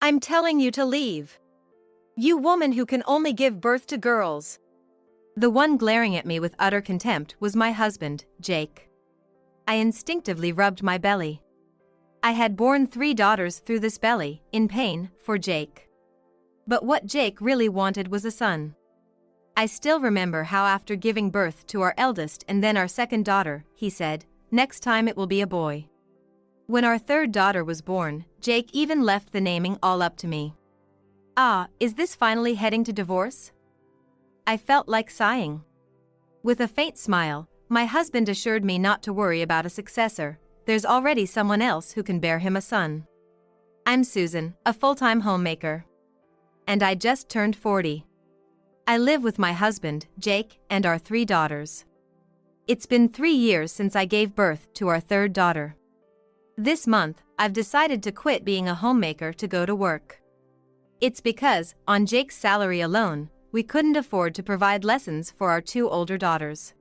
I'm telling you to leave. You woman who can only give birth to girls. The one glaring at me with utter contempt was my husband, Jake. I instinctively rubbed my belly. I had borne 3 daughters through this belly, in pain, for Jake. But what Jake really wanted was a son. I still remember how after giving birth to our eldest and then our second daughter, he said, "Next time it will be a boy." When our third daughter was born, Jake even left the naming all up to me. Ah, is this finally heading to divorce? I felt like sighing. With a faint smile, my husband assured me not to worry about a successor. There's already someone else who can bear him a son. I'm Susan, a full-time homemaker. And I just turned 40. I live with my husband, Jake, and our 3 daughters. It's been 3 years since I gave birth to our third daughter. This month, I've decided to quit being a homemaker to go to work. It's because, on Jake's salary alone, we couldn't afford to provide lessons for our 2 older daughters.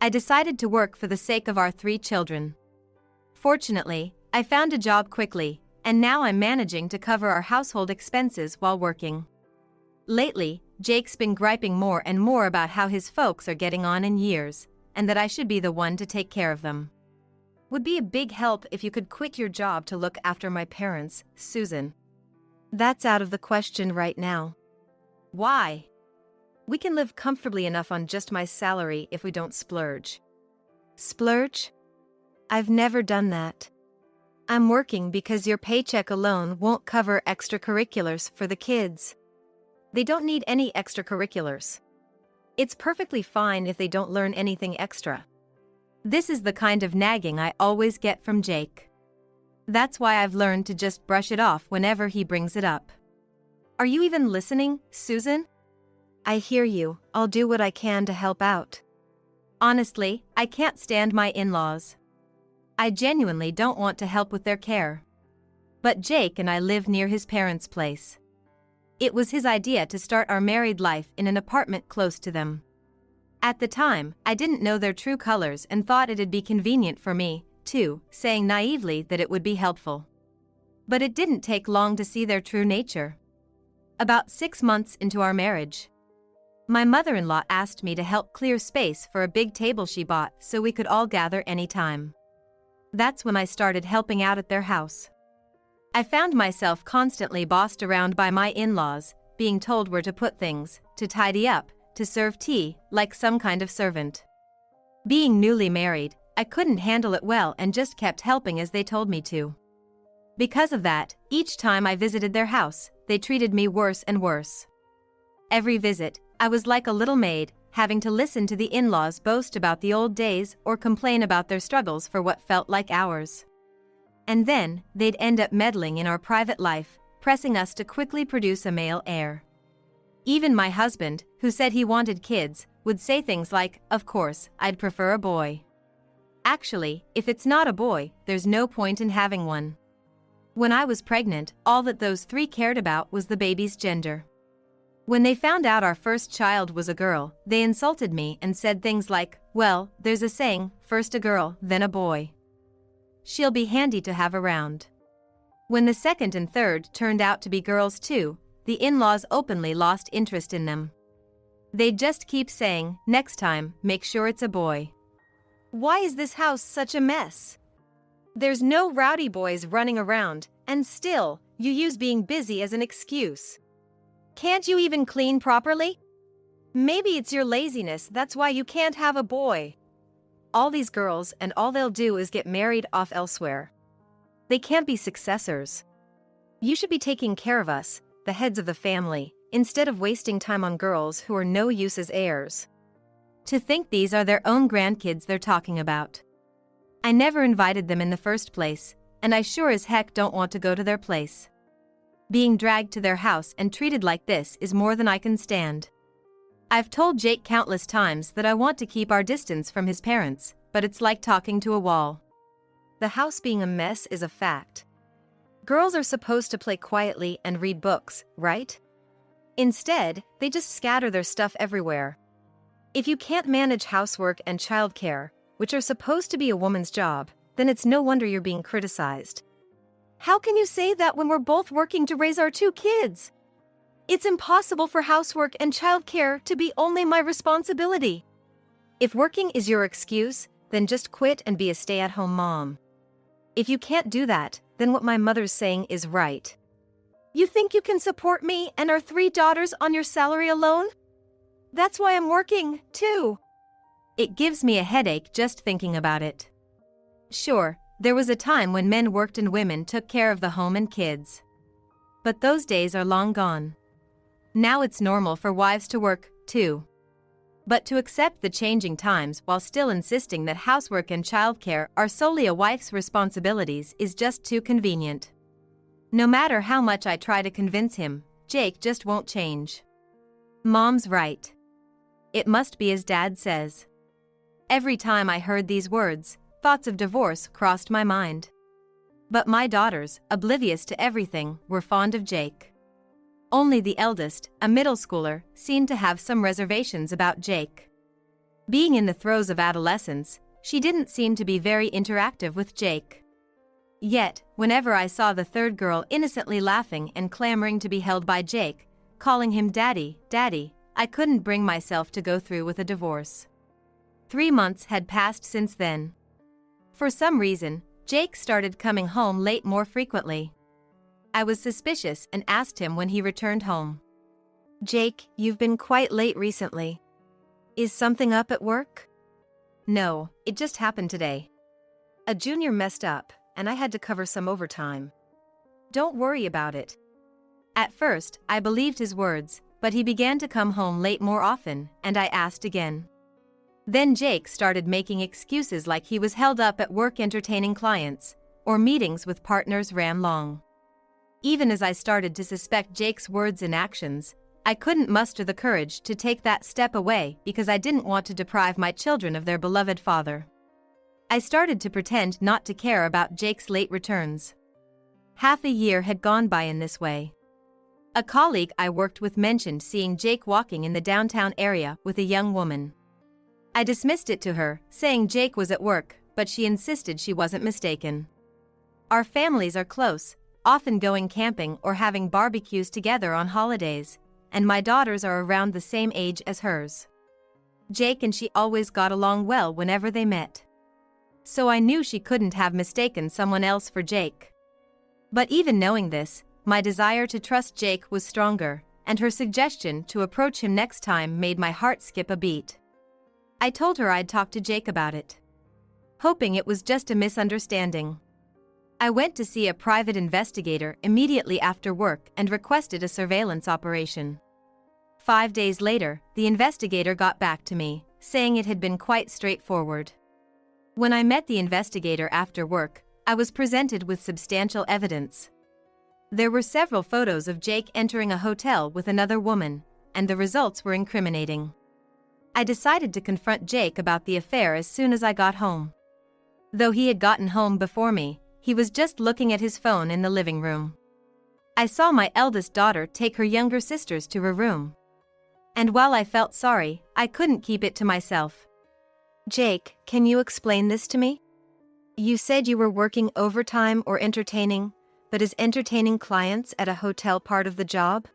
I decided to work for the sake of our 3 children. Fortunately, I found a job quickly, and now I'm managing to cover our household expenses while working. Lately, Jake's been griping more and more about how his folks are getting on in years, and that I should be the one to take care of them. Would be a big help if you could quit your job to look after my parents, Susan. That's out of the question right now. Why? We can live comfortably enough on just my salary if we don't splurge. Splurge? I've never done that. I'm working because your paycheck alone won't cover extracurriculars for the kids. They don't need any extracurriculars. It's perfectly fine if they don't learn anything extra. This is the kind of nagging I always get from Jake. That's why I've learned to just brush it off whenever he brings it up. Are you even listening, Susan? I hear you. I'll do what I can to help out. Honestly, I can't stand my in-laws. I genuinely don't want to help with their care. But Jake and I live near his parents' place. It was his idea to start our married life in an apartment close to them. At the time, I didn't know their true colors and thought it'd be convenient for me, too, saying naively that it would be helpful. But it didn't take long to see their true nature. About 6 months into our marriage, my mother-in-law asked me to help clear space for a big table she bought so we could all gather anytime. That's when I started helping out at their house. I found myself constantly bossed around by my in-laws, being told where to put things, to tidy up, to serve tea, like some kind of servant. Being newly married, I couldn't handle it well and just kept helping as they told me to. Because of that, each time I visited their house, they treated me worse and worse. Every visit, I was like a little maid, having to listen to the in-laws boast about the old days or complain about their struggles for what felt like hours. And then, they'd end up meddling in our private life, pressing us to quickly produce a male heir. Even my husband, who said he wanted kids, would say things like, "Of course, I'd prefer a boy. Actually, if it's not a boy, there's no point in having one." When I was pregnant, all that those 3 cared about was the baby's gender. When they found out our first child was a girl, they insulted me and said things like, "Well, there's a saying, first a girl, then a boy. She'll be handy to have around." When the second and third turned out to be girls too, the in-laws openly lost interest in them. They'd just keep saying, "Next time, make sure it's a boy." Why is this house such a mess? There's no rowdy boys running around, and still, you use being busy as an excuse. Can't you even clean properly? Maybe it's your laziness, that's why you can't have a boy. All these girls and all they'll do is get married off elsewhere. They can't be successors. You should be taking care of us, the heads of the family, instead of wasting time on girls who are no use as heirs. To think these are their own grandkids they're talking about. I never invited them in the first place, and I sure as heck don't want to go to their place. Being dragged to their house and treated like this is more than I can stand. I've told Jake countless times that I want to keep our distance from his parents, but it's like talking to a wall. The house being a mess is a fact. Girls are supposed to play quietly and read books, right? Instead, they just scatter their stuff everywhere. If you can't manage housework and childcare, which are supposed to be a woman's job, then it's no wonder you're being criticized. How can you say that when we're both working to raise our 2 kids? It's impossible for housework and childcare to be only my responsibility. If working is your excuse, then just quit and be a stay-at-home mom. If you can't do that, then what my mother's saying is right. You think you can support me and our 3 daughters on your salary alone? That's why I'm working, too. It gives me a headache just thinking about it. Sure, there was a time when men worked and women took care of the home and kids. But those days are long gone. Now it's normal for wives to work, too. But to accept the changing times while still insisting that housework and childcare are solely a wife's responsibilities is just too convenient. No matter how much I try to convince him, Jake just won't change. Mom's right. It must be as Dad says. Every time I heard these words, thoughts of divorce crossed my mind. But my daughters, oblivious to everything, were fond of Jake. Only the eldest, a middle schooler, seemed to have some reservations about Jake. Being in the throes of adolescence, she didn't seem to be very interactive with Jake. Yet, whenever I saw the third girl innocently laughing and clamoring to be held by Jake, calling him Daddy, Daddy, I couldn't bring myself to go through with a divorce. 3 months had passed since then. For some reason, Jake started coming home late more frequently. I was suspicious and asked him when he returned home. Jake, you've been quite late recently. Is something up at work? No, it just happened today. A junior messed up, and I had to cover some overtime. Don't worry about it. At first, I believed his words, but he began to come home late more often, and I asked again. Then Jake started making excuses like he was held up at work entertaining clients, or meetings with partners ran long. Even as I started to suspect Jake's words and actions, I couldn't muster the courage to take that step away because I didn't want to deprive my children of their beloved father. I started to pretend not to care about Jake's late returns. Half a year had gone by in this way. A colleague I worked with mentioned seeing Jake walking in the downtown area with a young woman. I dismissed it to her, saying Jake was at work, but she insisted she wasn't mistaken. Our families are close, often going camping or having barbecues together on holidays, and my daughters are around the same age as hers. Jake and she always got along well whenever they met. So I knew she couldn't have mistaken someone else for Jake. But even knowing this, my desire to trust Jake was stronger, and her suggestion to approach him next time made my heart skip a beat. I told her I'd talk to Jake about it, hoping it was just a misunderstanding. I went to see a private investigator immediately after work and requested a surveillance operation. 5 days later, the investigator got back to me, saying it had been quite straightforward. When I met the investigator after work, I was presented with substantial evidence. There were several photos of Jake entering a hotel with another woman, and the results were incriminating. I decided to confront Jake about the affair as soon as I got home. Though he had gotten home before me, he was just looking at his phone in the living room. I saw my eldest daughter take her younger sisters to her room. And while I felt sorry, I couldn't keep it to myself. Jake, can you explain this to me? You said you were working overtime or entertaining, but is entertaining clients at a hotel part of the job?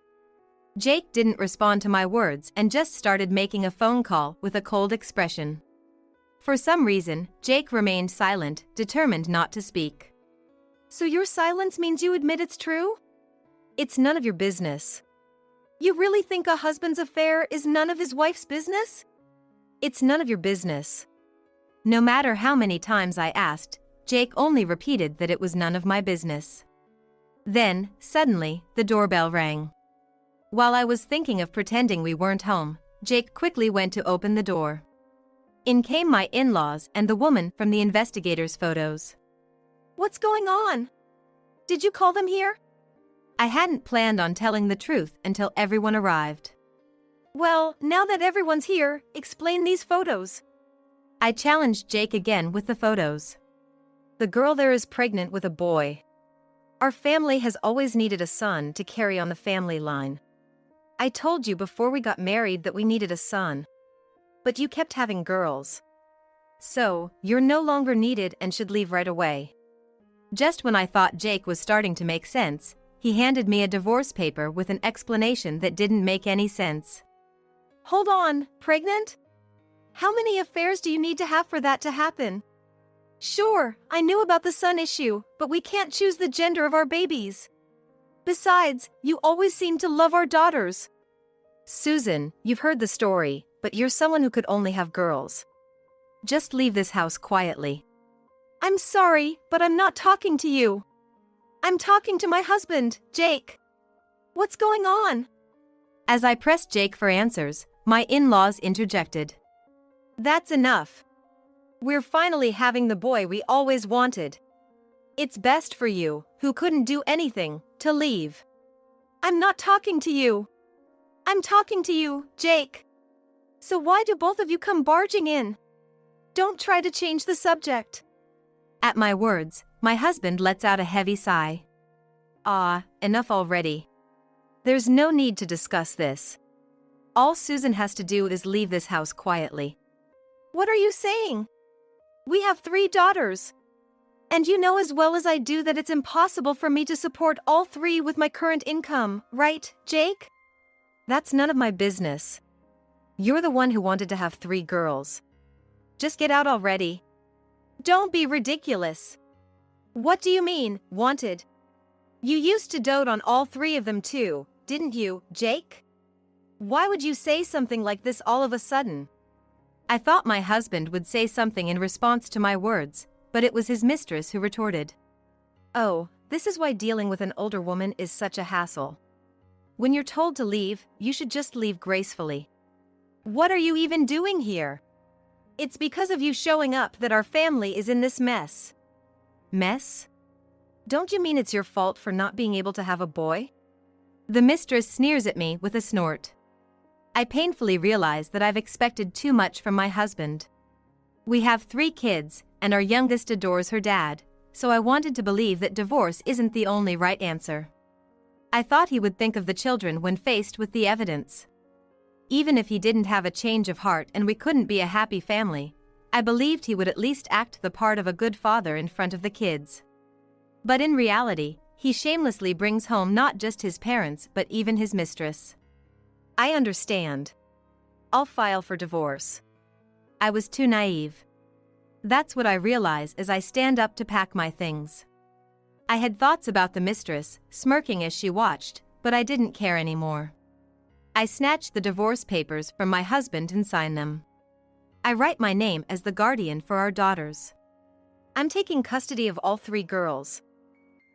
Jake didn't respond to my words and just started making a phone call with a cold expression. For some reason, Jake remained silent, determined not to speak. So your silence means you admit it's true? It's none of your business. You really think a husband's affair is none of his wife's business? It's none of your business. No matter how many times I asked, Jake only repeated that it was none of my business. Then, suddenly, the doorbell rang. While I was thinking of pretending we weren't home, Jake quickly went to open the door. In came my in-laws and the woman from the investigator's photos. What's going on? Did you call them here? I hadn't planned on telling the truth until everyone arrived. Well, now that everyone's here, explain these photos. I challenged Jake again with the photos. The girl there is pregnant with a boy. Our family has always needed a son to carry on the family line. I told you before we got married that we needed a son. But you kept having girls. So, you're no longer needed and should leave right away. Just when I thought Jake was starting to make sense, he handed me a divorce paper with an explanation that didn't make any sense. Hold on, pregnant? How many affairs do you need to have for that to happen? Sure, I knew about the son issue, but we can't choose the gender of our babies. Besides, you always seem to love our daughters. Susan, you've heard the story, but you're someone who could only have girls. Just leave this house quietly. I'm sorry, but I'm not talking to you. I'm talking to my husband, Jake. What's going on? As I pressed Jake for answers, my in-laws interjected. That's enough. We're finally having the boy we always wanted. It's best for you, who couldn't do anything, to leave. I'm not talking to you. I'm talking to you, Jake. So why do both of you come barging in? Don't try to change the subject. At my words, my husband lets out a heavy sigh. Enough already. There's no need to discuss this. All Susan has to do is leave this house quietly. What are you saying? We have 3 daughters. And you know as well as I do that it's impossible for me to support all 3 with my current income, right, Jake? That's none of my business. You're the one who wanted to have 3 girls. Just get out already. Don't be ridiculous. What do you mean, wanted? You used to dote on all 3 of them too, didn't you, Jake? Why would you say something like this all of a sudden? I thought my husband would say something in response to my words, but it was his mistress who retorted. Oh, this is why dealing with an older woman is such a hassle. When you're told to leave, you should just leave gracefully. What are you even doing here? It's because of you showing up that our family is in this mess. Mess? Don't you mean it's your fault for not being able to have a boy? The mistress sneers at me with a snort. I painfully realize that I've expected too much from my husband. We have 3 kids, and our youngest adores her dad, so I wanted to believe that divorce isn't the only right answer. I thought he would think of the children when faced with the evidence. Even if he didn't have a change of heart and we couldn't be a happy family, I believed he would at least act the part of a good father in front of the kids. But in reality, he shamelessly brings home not just his parents but even his mistress. I understand. I'll file for divorce. I was too naive. That's what I realize as I stand up to pack my things. I had thoughts about the mistress, smirking as she watched, but I didn't care anymore. I snatched the divorce papers from my husband and signed them. I write my name as the guardian for our daughters. I'm taking custody of all 3 girls.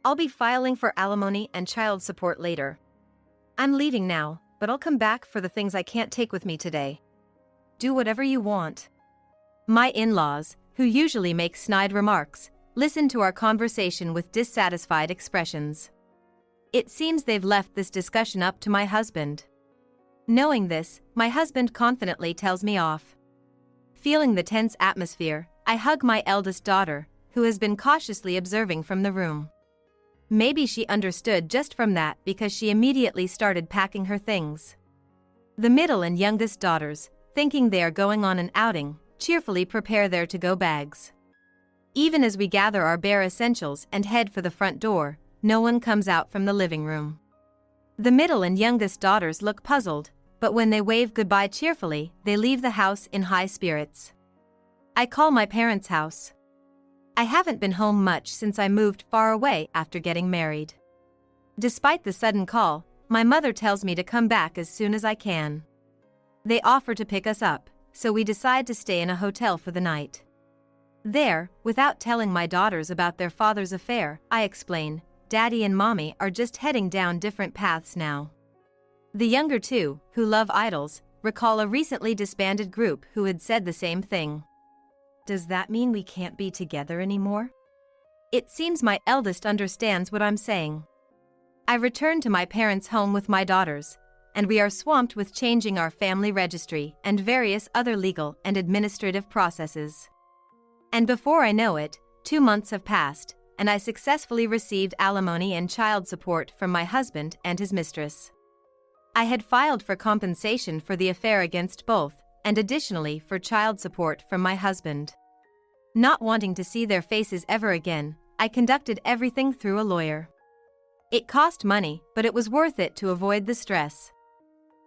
I'll be filing for alimony and child support later. I'm leaving now, but I'll come back for the things I can't take with me today. Do whatever you want. My in-laws, who usually make snide remarks, listened to our conversation with dissatisfied expressions. It seems they've left this discussion up to my husband. Knowing this, my husband confidently tells me off. Feeling the tense atmosphere, I hug my eldest daughter, who has been cautiously observing from the room. Maybe she understood just from that because she immediately started packing her things. The middle and youngest daughters, thinking they are going on an outing, cheerfully prepare their to-go bags. Even as we gather our bare essentials and head for the front door, no one comes out from the living room. The middle and youngest daughters look puzzled, but when they wave goodbye cheerfully, they leave the house in high spirits. I call my parents' house. I haven't been home much since I moved far away after getting married. Despite the sudden call, my mother tells me to come back as soon as I can. They offer to pick us up, so we decide to stay in a hotel for the night. There, without telling my daughters about their father's affair, I explain, Daddy and Mommy are just heading down different paths now. The younger 2, who love idols, recall a recently disbanded group who had said the same thing. Does that mean we can't be together anymore? It seems my eldest understands what I'm saying. I return to my parents' home with my daughters, and we are swamped with changing our family registry and various other legal and administrative processes. And before I know it, 2 months have passed, and I successfully received alimony and child support from my husband and his mistress. I had filed for compensation for the affair against both, and additionally for child support from my husband. Not wanting to see their faces ever again, I conducted everything through a lawyer. It cost money, but it was worth it to avoid the stress.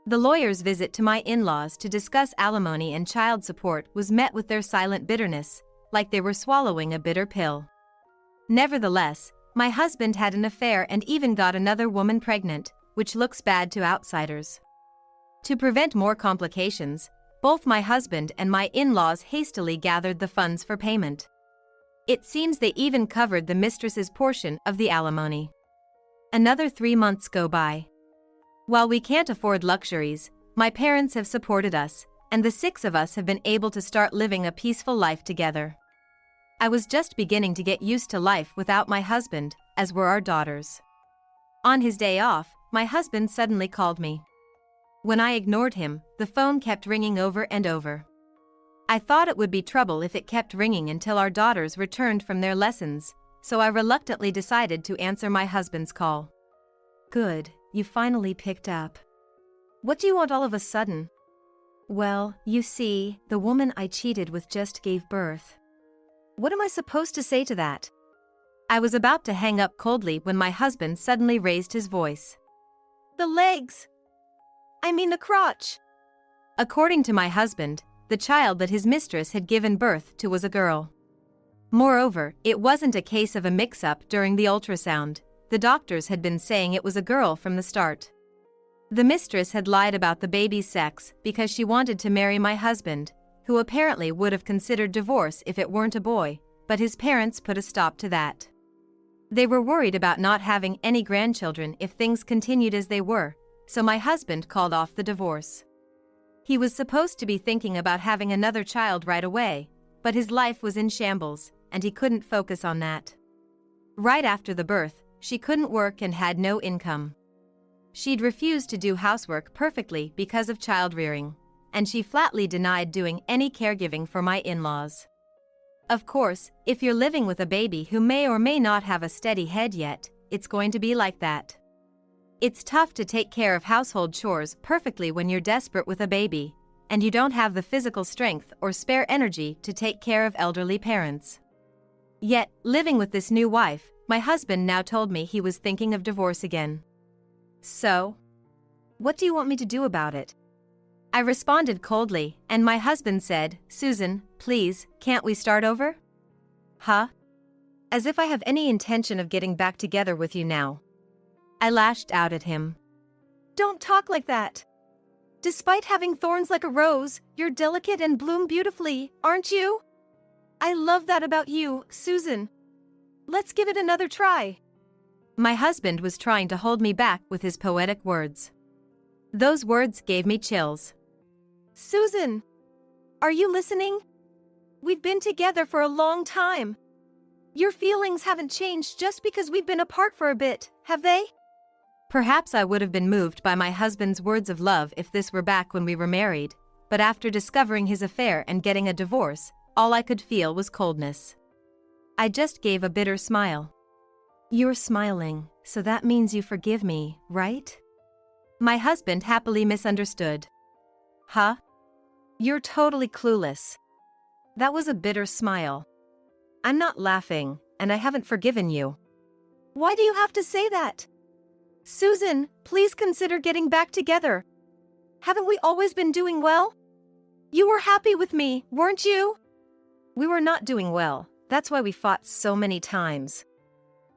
The lawyer's visit to my in-laws to discuss alimony and child support was met with their silent bitterness, like they were swallowing a bitter pill. Nevertheless, my husband had an affair and even got another woman pregnant, which looks bad to outsiders. To prevent more complications, both my husband and my in-laws hastily gathered the funds for payment. It seems they even covered the mistress's portion of the alimony. Another 3 months go by. While we can't afford luxuries, my parents have supported us, and the 6 of us have been able to start living a peaceful life together. I was just beginning to get used to life without my husband, as were our daughters. On his day off, my husband suddenly called me. When I ignored him, the phone kept ringing over and over. I thought it would be trouble if it kept ringing until our daughters returned from their lessons, so I reluctantly decided to answer my husband's call. "Good, you finally picked up. What do you want all of a sudden?" "Well, you see, the woman I cheated with just gave birth." "What am I supposed to say to that?" I was about to hang up coldly when my husband suddenly raised his voice. "The legs! I mean the crotch!" According to my husband, the child that his mistress had given birth to was a girl. Moreover, it wasn't a case of a mix-up during the ultrasound. The doctors had been saying it was a girl from the start. The mistress had lied about the baby's sex because she wanted to marry my husband, who apparently would have considered divorce if it weren't a boy, but his parents put a stop to that. They were worried about not having any grandchildren if things continued as they were, so my husband called off the divorce. He was supposed to be thinking about having another child right away, but his life was in shambles, and he couldn't focus on that. Right after the birth, she couldn't work and had no income. She'd refused to do housework perfectly because of child-rearing, and she flatly denied doing any caregiving for my in-laws. Of course, if you're living with a baby who may or may not have a steady head yet, it's going to be like that. It's tough to take care of household chores perfectly when you're desperate with a baby, and you don't have the physical strength or spare energy to take care of elderly parents. Yet, living with this new wife, my husband now told me he was thinking of divorce again. "So? What do you want me to do about it?" I responded coldly, and my husband said, "Susan, please, can't we start over?" "Huh? As if I have any intention of getting back together with you now." I lashed out at him. "Don't talk like that. Despite having thorns like a rose, you're delicate and bloom beautifully, aren't you? I love that about you, Susan. Let's give it another try." My husband was trying to hold me back with his poetic words. Those words gave me chills. "Susan, are you listening? We've been together for a long time. Your feelings haven't changed just because we've been apart for a bit, have they?" Perhaps I would have been moved by my husband's words of love if this were back when we were married, but after discovering his affair and getting a divorce, all I could feel was coldness. I just gave a bitter smile. "You're smiling, so that means you forgive me, right?" My husband happily misunderstood. "Huh? You're totally clueless." That was a bitter smile. "I'm not laughing, and I haven't forgiven you." "Why do you have to say that? Susan, please consider getting back together. Haven't we always been doing well? You were happy with me, weren't you?" "We were not doing well, that's why we fought so many times.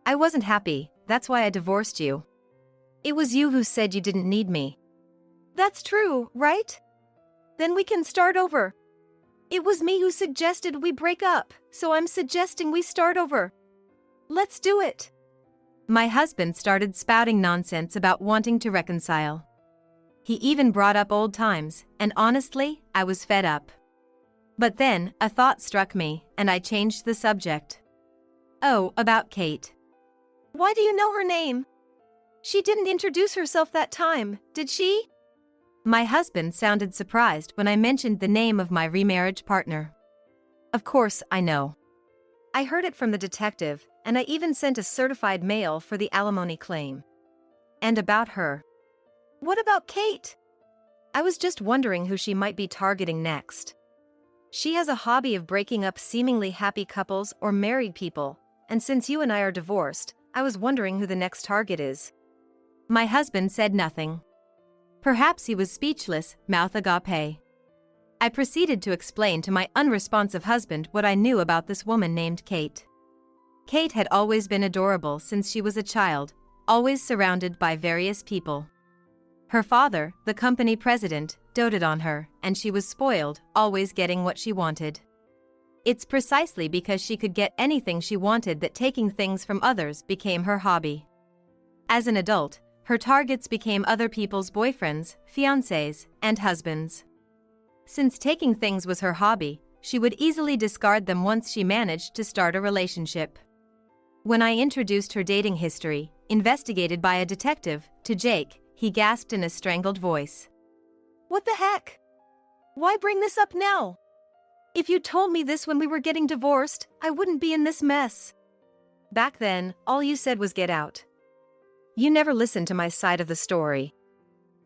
I wasn't happy, that's why I divorced you. It was you who said you didn't need me." "That's true, right? Then we can start over. It was me who suggested we break up, so I'm suggesting we start over. Let's do it." My husband started spouting nonsense about wanting to reconcile. He even brought up old times, and honestly, I was fed up. But then, a thought struck me, and I changed the subject. "Oh, about Kate. Why do you know her name? She didn't introduce herself that time, did she?" My husband sounded surprised when I mentioned the name of my remarriage partner. "Of course, I know. I heard it from the detective, and I even sent a certified mail for the alimony claim. And about her." "What about Kate?" "I was just wondering who she might be targeting next. She has a hobby of breaking up seemingly happy couples or married people, and since you and I are divorced, I was wondering who the next target is." My husband said nothing. Perhaps he was speechless, mouth agape. I proceeded to explain to my unresponsive husband what I knew about this woman named Kate. Kate had always been adorable since she was a child, always surrounded by various people. Her father, the company president, doted on her, and she was spoiled, always getting what she wanted. It's precisely because she could get anything she wanted that taking things from others became her hobby. As an adult, her targets became other people's boyfriends, fiancés, and husbands. Since taking things was her hobby, she would easily discard them once she managed to start a relationship. When I introduced her dating history, investigated by a detective, to Jake, he gasped in a strangled voice. "What the heck? Why bring this up now? If you told me this when we were getting divorced, I wouldn't be in this mess." Back then, all you said was get out. You never listened to my side of the story.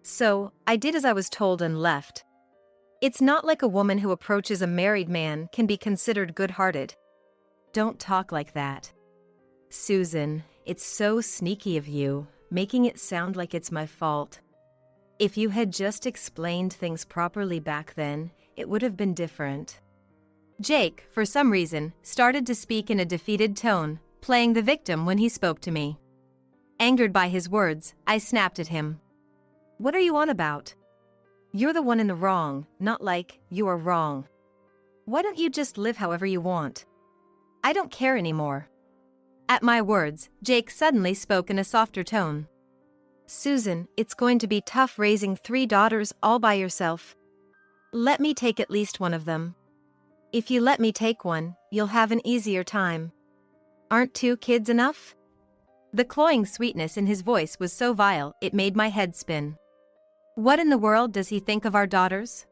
So, I did as I was told and left. It's not like a woman who approaches a married man can be considered good-hearted. Don't talk like that. Susan, it's so sneaky of you, making it sound like it's my fault. If you had just explained things properly back then, it would have been different. Jake, for some reason, started to speak in a defeated tone, playing the victim when he spoke to me. Angered by his words, I snapped at him. "What are you on about? You're the one in the wrong, not like you are wrong. Why don't you just live however you want? I don't care anymore." At my words, Jake suddenly spoke in a softer tone. "Susan, it's going to be tough raising 3 daughters all by yourself. Let me take at least one of them. If you let me take one, you'll have an easier time. Aren't 2 kids enough?" The cloying sweetness in his voice was so vile it made my head spin. What in the world does he think of our daughters?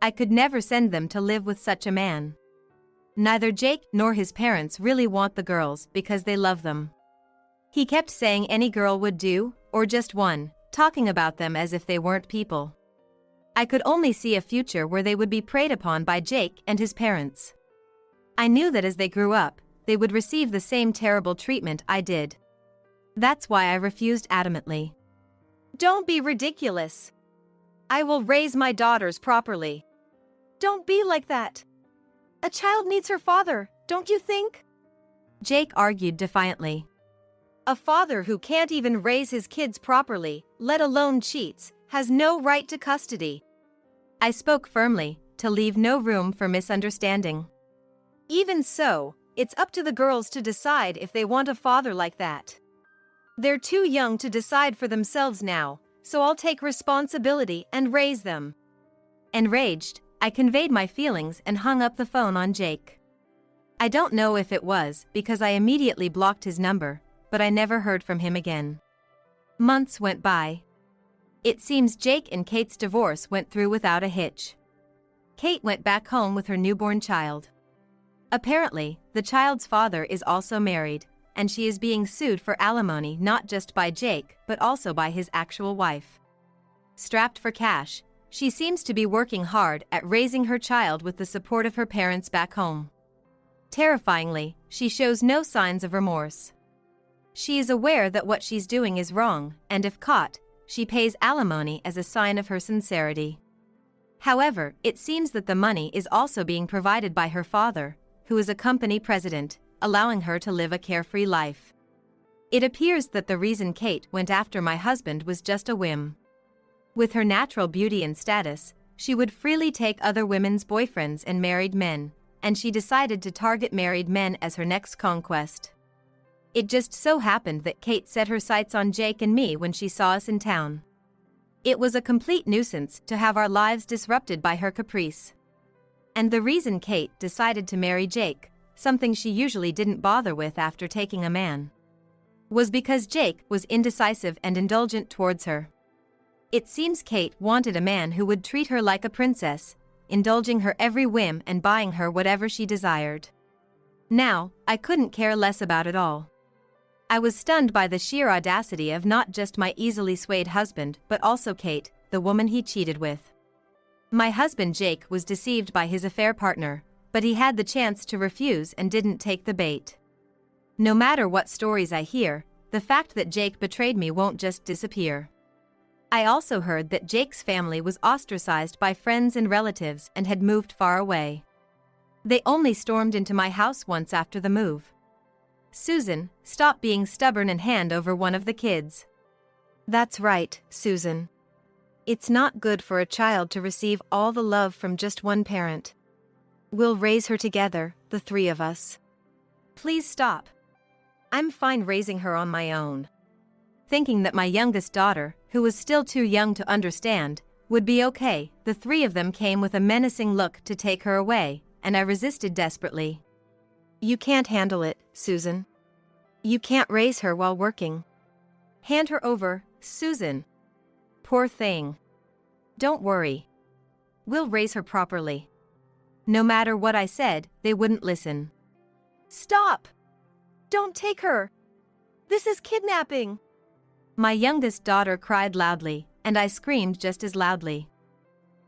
I could never send them to live with such a man. Neither Jake nor his parents really want the girls because they love them. He kept saying any girl would do, or just one, talking about them as if they weren't people. I could only see a future where they would be preyed upon by Jake and his parents. I knew that as they grew up, they would receive the same terrible treatment I did. That's why I refused adamantly. "Don't be ridiculous. I will raise my daughters properly. Don't be like that. A child needs her father, don't you think?" Jake argued defiantly. "A father who can't even raise his kids properly, let alone cheats, has no right to custody." I spoke firmly, to leave no room for misunderstanding. "Even so, it's up to the girls to decide if they want a father like that. They're too young to decide for themselves now, so I'll take responsibility and raise them." Enraged, I conveyed my feelings and hung up the phone on Jake. I don't know if it was because I immediately blocked his number, but I never heard from him again. Months went by. It seems Jake and Kate's divorce went through without a hitch. Kate went back home with her newborn child. Apparently, the child's father is also married, and she is being sued for alimony not just by Jake but also by his actual wife. Strapped for cash, she seems to be working hard at raising her child with the support of her parents back home. Terrifyingly, she shows no signs of remorse. She is aware that what she's doing is wrong, and if caught, she pays alimony as a sign of her sincerity. However, it seems that the money is also being provided by her father, who is a company president, allowing her to live a carefree life. It appears that the reason Kate went after my husband was just a whim. With her natural beauty and status, she would freely take other women's boyfriends and married men, and she decided to target married men as her next conquest. It just so happened that Kate set her sights on Jake and me when she saw us in town. It was a complete nuisance to have our lives disrupted by her caprice. And the reason Kate decided to marry Jake, something she usually didn't bother with after taking a man, was because Jake was indecisive and indulgent towards her. It seems Kate wanted a man who would treat her like a princess, indulging her every whim and buying her whatever she desired. Now, I couldn't care less about it all. I was stunned by the sheer audacity of not just my easily swayed husband but also Kate, the woman he cheated with. My husband Jake was deceived by his affair partner, but he had the chance to refuse and didn't take the bait. No matter what stories I hear, the fact that Jake betrayed me won't just disappear. I also heard that Jake's family was ostracized by friends and relatives and had moved far away. They only stormed into my house once after the move. Susan, stop being stubborn and hand over one of the kids. That's right, Susan. It's not good for a child to receive all the love from just one parent. We'll raise her together, the three of us. Please stop. I'm fine raising her on my own. Thinking that my youngest daughter, who was still too young to understand, would be okay, the three of them came with a menacing look to take her away, and I resisted desperately. You can't handle it, Susan. You can't raise her while working. Hand her over, Susan. Poor thing. Don't worry. We'll raise her properly. No matter what I said, they wouldn't listen. Stop! Don't take her! This is kidnapping! My youngest daughter cried loudly, and I screamed just as loudly.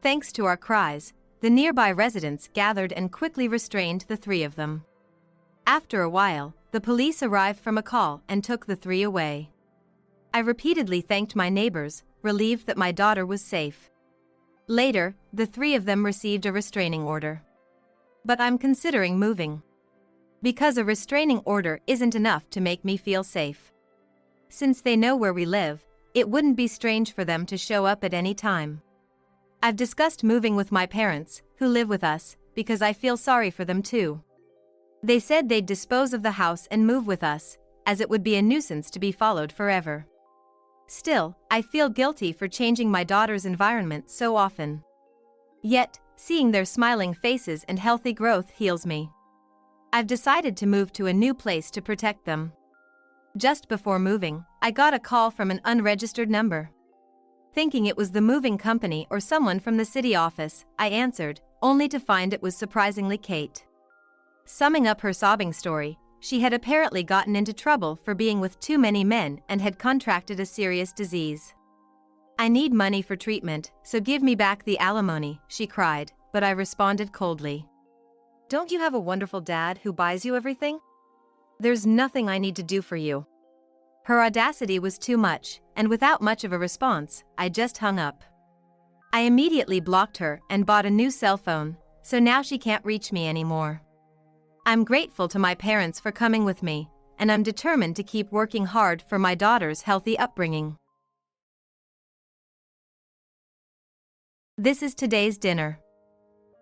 Thanks to our cries, the nearby residents gathered and quickly restrained the three of them. After a while, the police arrived from a call and took the three away. I repeatedly thanked my neighbors, relieved that my daughter was safe. Later, the three of them received a restraining order. But I'm considering moving. Because a restraining order isn't enough to make me feel safe. Since they know where we live, it wouldn't be strange for them to show up at any time. I've discussed moving with my parents, who live with us, because I feel sorry for them too. They said they'd dispose of the house and move with us, as it would be a nuisance to be followed forever. Still, I feel guilty for changing my daughter's environment so often. Yet, seeing their smiling faces and healthy growth heals me. I've decided to move to a new place to protect them. Just before moving, I got a call from an unregistered number. Thinking it was the moving company or someone from the city office, I answered, only to find it was surprisingly Kate. Summing up her sobbing story, she had apparently gotten into trouble for being with too many men and had contracted a serious disease. I need money for treatment, so give me back the alimony, she cried, but I responded coldly. Don't you have a wonderful dad who buys you everything? There's nothing I need to do for you. Her audacity was too much, and without much of a response, I just hung up. I immediately blocked her and bought a new cell phone, so now she can't reach me anymore. I'm grateful to my parents for coming with me, and I'm determined to keep working hard for my daughter's healthy upbringing. This is today's dinner.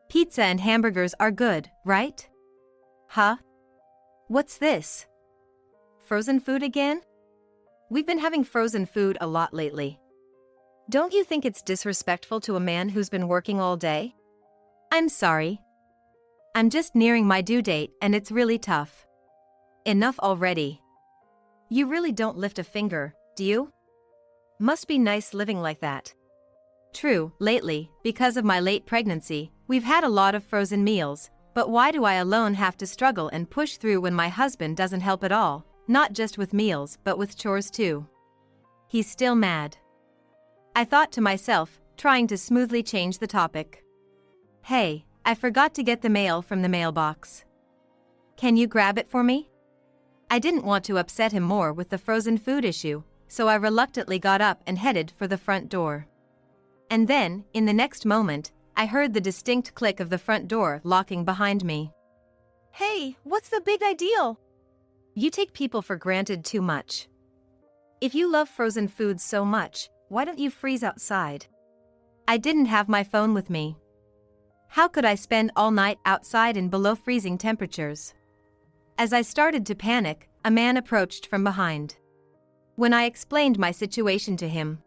Pizza and hamburgers are good, right? Huh? What's this? Frozen food again? We've been having frozen food a lot lately. Don't you think it's disrespectful to a man who's been working all day? I'm sorry. I'm just nearing my due date and it's really tough. Enough already. You really don't lift a finger, do you? Must be nice living like that. True, lately, because of my late pregnancy, we've had a lot of frozen meals, but why do I alone have to struggle and push through when my husband doesn't help at all, not just with meals but with chores too? He's still mad. I thought to myself, trying to smoothly change the topic. Hey, I forgot to get the mail from the mailbox. Can you grab it for me? I didn't want to upset him more with the frozen food issue, so I reluctantly got up and headed for the front door. And then, in the next moment, I heard the distinct click of the front door locking behind me. Hey, what's the big deal? You take people for granted too much. If you love frozen foods so much, why don't you freeze outside? I didn't have my phone with me. How could I spend all night outside in below freezing temperatures? As I started to panic, a man approached from behind. When I explained my situation to him,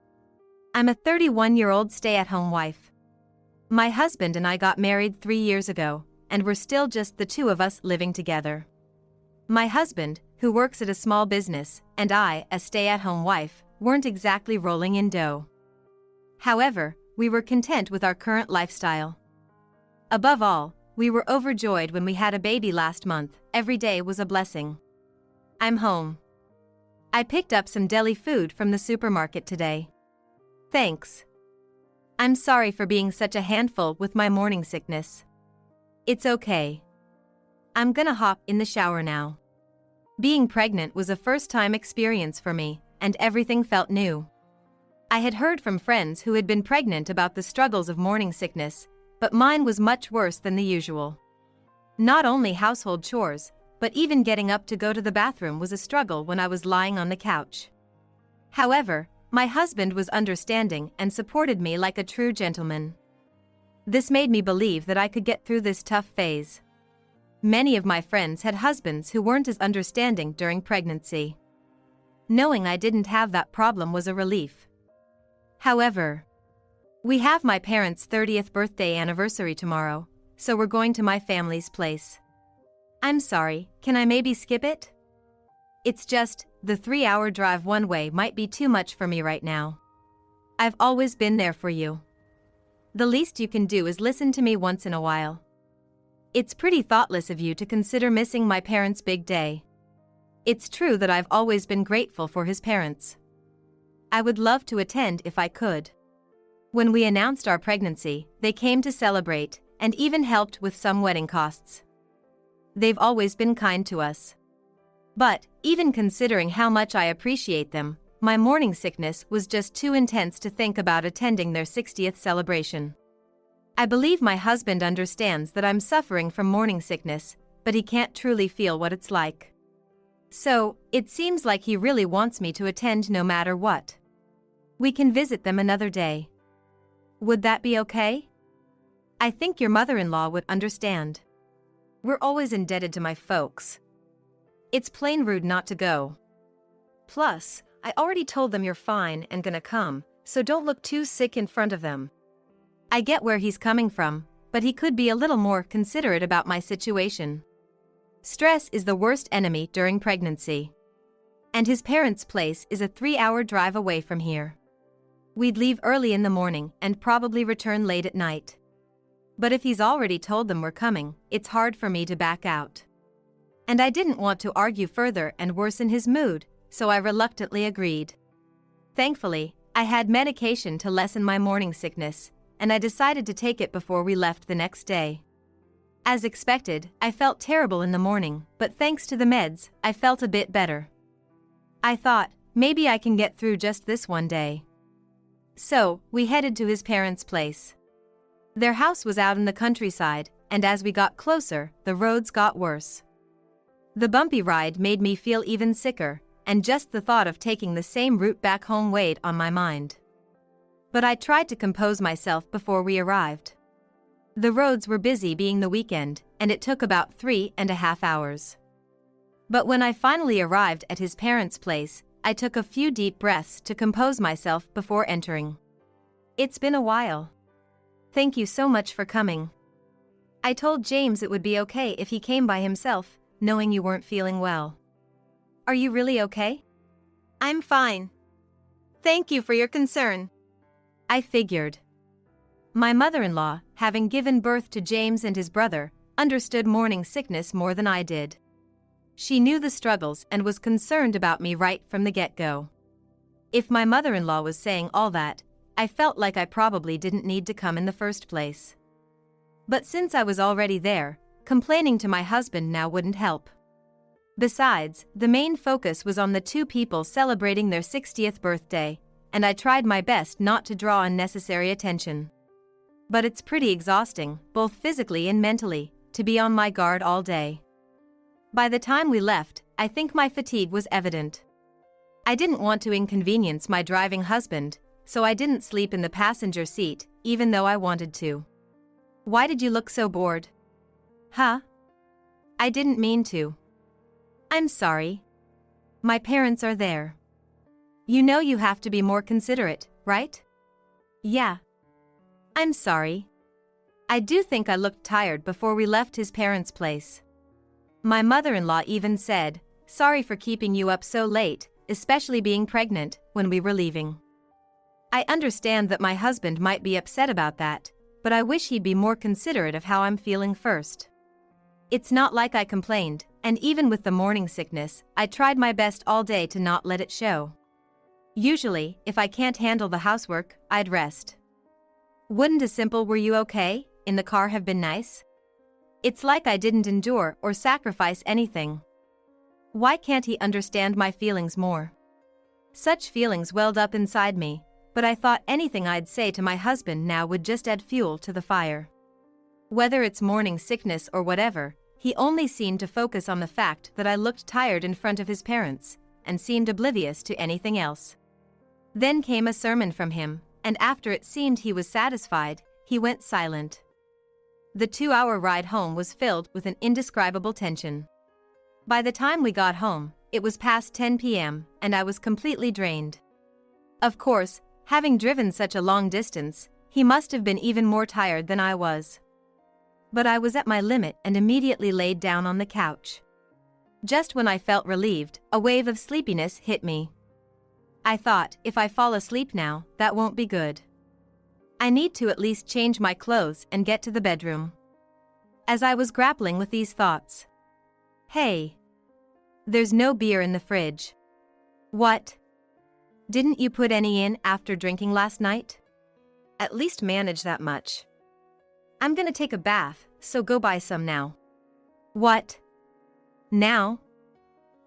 I'm a 31-year-old stay-at-home wife. My husband and I got married 3 years ago, and we're still just the two of us living together. My husband, who works at a small business, and I, a stay-at-home wife, weren't exactly rolling in dough. However, we were content with our current lifestyle. Above all, we were overjoyed when we had a baby last month. Every day was a blessing. I'm home. I picked up some deli food from the supermarket today. Thanks. I'm sorry for being such a handful with my morning sickness. It's okay. I'm gonna hop in the shower now. Being pregnant was a first-time experience for me, and everything felt new. I had heard from friends who had been pregnant about the struggles of morning sickness, but mine was much worse than the usual. Not only household chores, but even getting up to go to the bathroom was a struggle when I was lying on the couch. However, my husband was understanding and supported me like a true gentleman. This made me believe that I could get through this tough phase. Many of my friends had husbands who weren't as understanding during pregnancy. Knowing I didn't have that problem was a relief. However, we have my parents' 30th birthday anniversary tomorrow, so we're going to my family's place. I'm sorry, can I maybe skip it? It's just, the 3-hour drive one way might be too much for me right now. I've always been there for you. The least you can do is listen to me once in a while. It's pretty thoughtless of you to consider missing my parents' big day. It's true that I've always been grateful for his parents. I would love to attend if I could. When we announced our pregnancy, they came to celebrate, and even helped with some wedding costs. They've always been kind to us. But, even considering how much I appreciate them, my morning sickness was just too intense to think about attending their 60th celebration. I believe my husband understands that I'm suffering from morning sickness, but he can't truly feel what it's like. So, it seems like he really wants me to attend no matter what. We can visit them another day. Would that be okay? I think your mother-in-law would understand. We're always indebted to my folks. It's plain rude not to go. Plus, I already told them you're fine and gonna come, so don't look too sick in front of them. I get where he's coming from, but he could be a little more considerate about my situation. Stress is the worst enemy during pregnancy. And his parents' place is a 3-hour drive away from here. We'd leave early in the morning and probably return late at night. But if he's already told them we're coming, it's hard for me to back out. And I didn't want to argue further and worsen his mood, so I reluctantly agreed. Thankfully, I had medication to lessen my morning sickness, and I decided to take it before we left the next day. As expected, I felt terrible in the morning, but thanks to the meds, I felt a bit better. I thought, maybe I can get through just this one day. So, we headed to his parents' place. Their house was out in the countryside, and as we got closer, the roads got worse. The bumpy ride made me feel even sicker, and just the thought of taking the same route back home weighed on my mind. But I tried to compose myself before we arrived. The roads were busy being the weekend, and it took about 3.5 hours. But when I finally arrived at his parents' place, I took a few deep breaths to compose myself before entering. It's been a while. Thank you so much for coming. I told James it would be okay if he came by himself, knowing you weren't feeling well. Are you really okay? I'm fine. Thank you for your concern. I figured. My mother-in-law, having given birth to James and his brother, understood morning sickness more than I did. She knew the struggles and was concerned about me right from the get-go. If my mother-in-law was saying all that, I felt like I probably didn't need to come in the first place. But since I was already there, complaining to my husband now wouldn't help. Besides, the main focus was on the two people celebrating their 60th birthday, and I tried my best not to draw unnecessary attention. But it's pretty exhausting, both physically and mentally, to be on my guard all day. By the time we left, I think my fatigue was evident. I didn't want to inconvenience my driving husband, so I didn't sleep in the passenger seat, even though I wanted to. Why did you look so bored? Huh? I didn't mean to. I'm sorry. My parents are there. You know you have to be more considerate, right? Yeah. I'm sorry. I do think I looked tired before we left his parents' place. My mother-in-law even said, sorry for keeping you up so late, especially being pregnant, when we were leaving. I understand that my husband might be upset about that, but I wish he'd be more considerate of how I'm feeling first. It's not like I complained, and even with the morning sickness, I tried my best all day to not let it show. Usually, if I can't handle the housework, I'd rest. Wouldn't a simple "were you okay?" in the car have been nice? It's like I didn't endure or sacrifice anything. Why can't he understand my feelings more? Such feelings welled up inside me, but I thought anything I'd say to my husband now would just add fuel to the fire. Whether it's morning sickness or whatever, he only seemed to focus on the fact that I looked tired in front of his parents, and seemed oblivious to anything else. Then came a sermon from him, and after it seemed he was satisfied, he went silent. The 2-hour ride home was filled with an indescribable tension. By the time we got home, it was past 10 p.m., and I was completely drained. Of course, having driven such a long distance, he must have been even more tired than I was. But I was at my limit and immediately laid down on the couch. Just when I felt relieved, a wave of sleepiness hit me. I thought, if I fall asleep now, that won't be good. I need to at least change my clothes and get to the bedroom. As I was grappling with these thoughts, hey, there's no beer in the fridge. What? Didn't you put any in after drinking last night? At least manage that much. I'm gonna take a bath, so go buy some now. What? Now?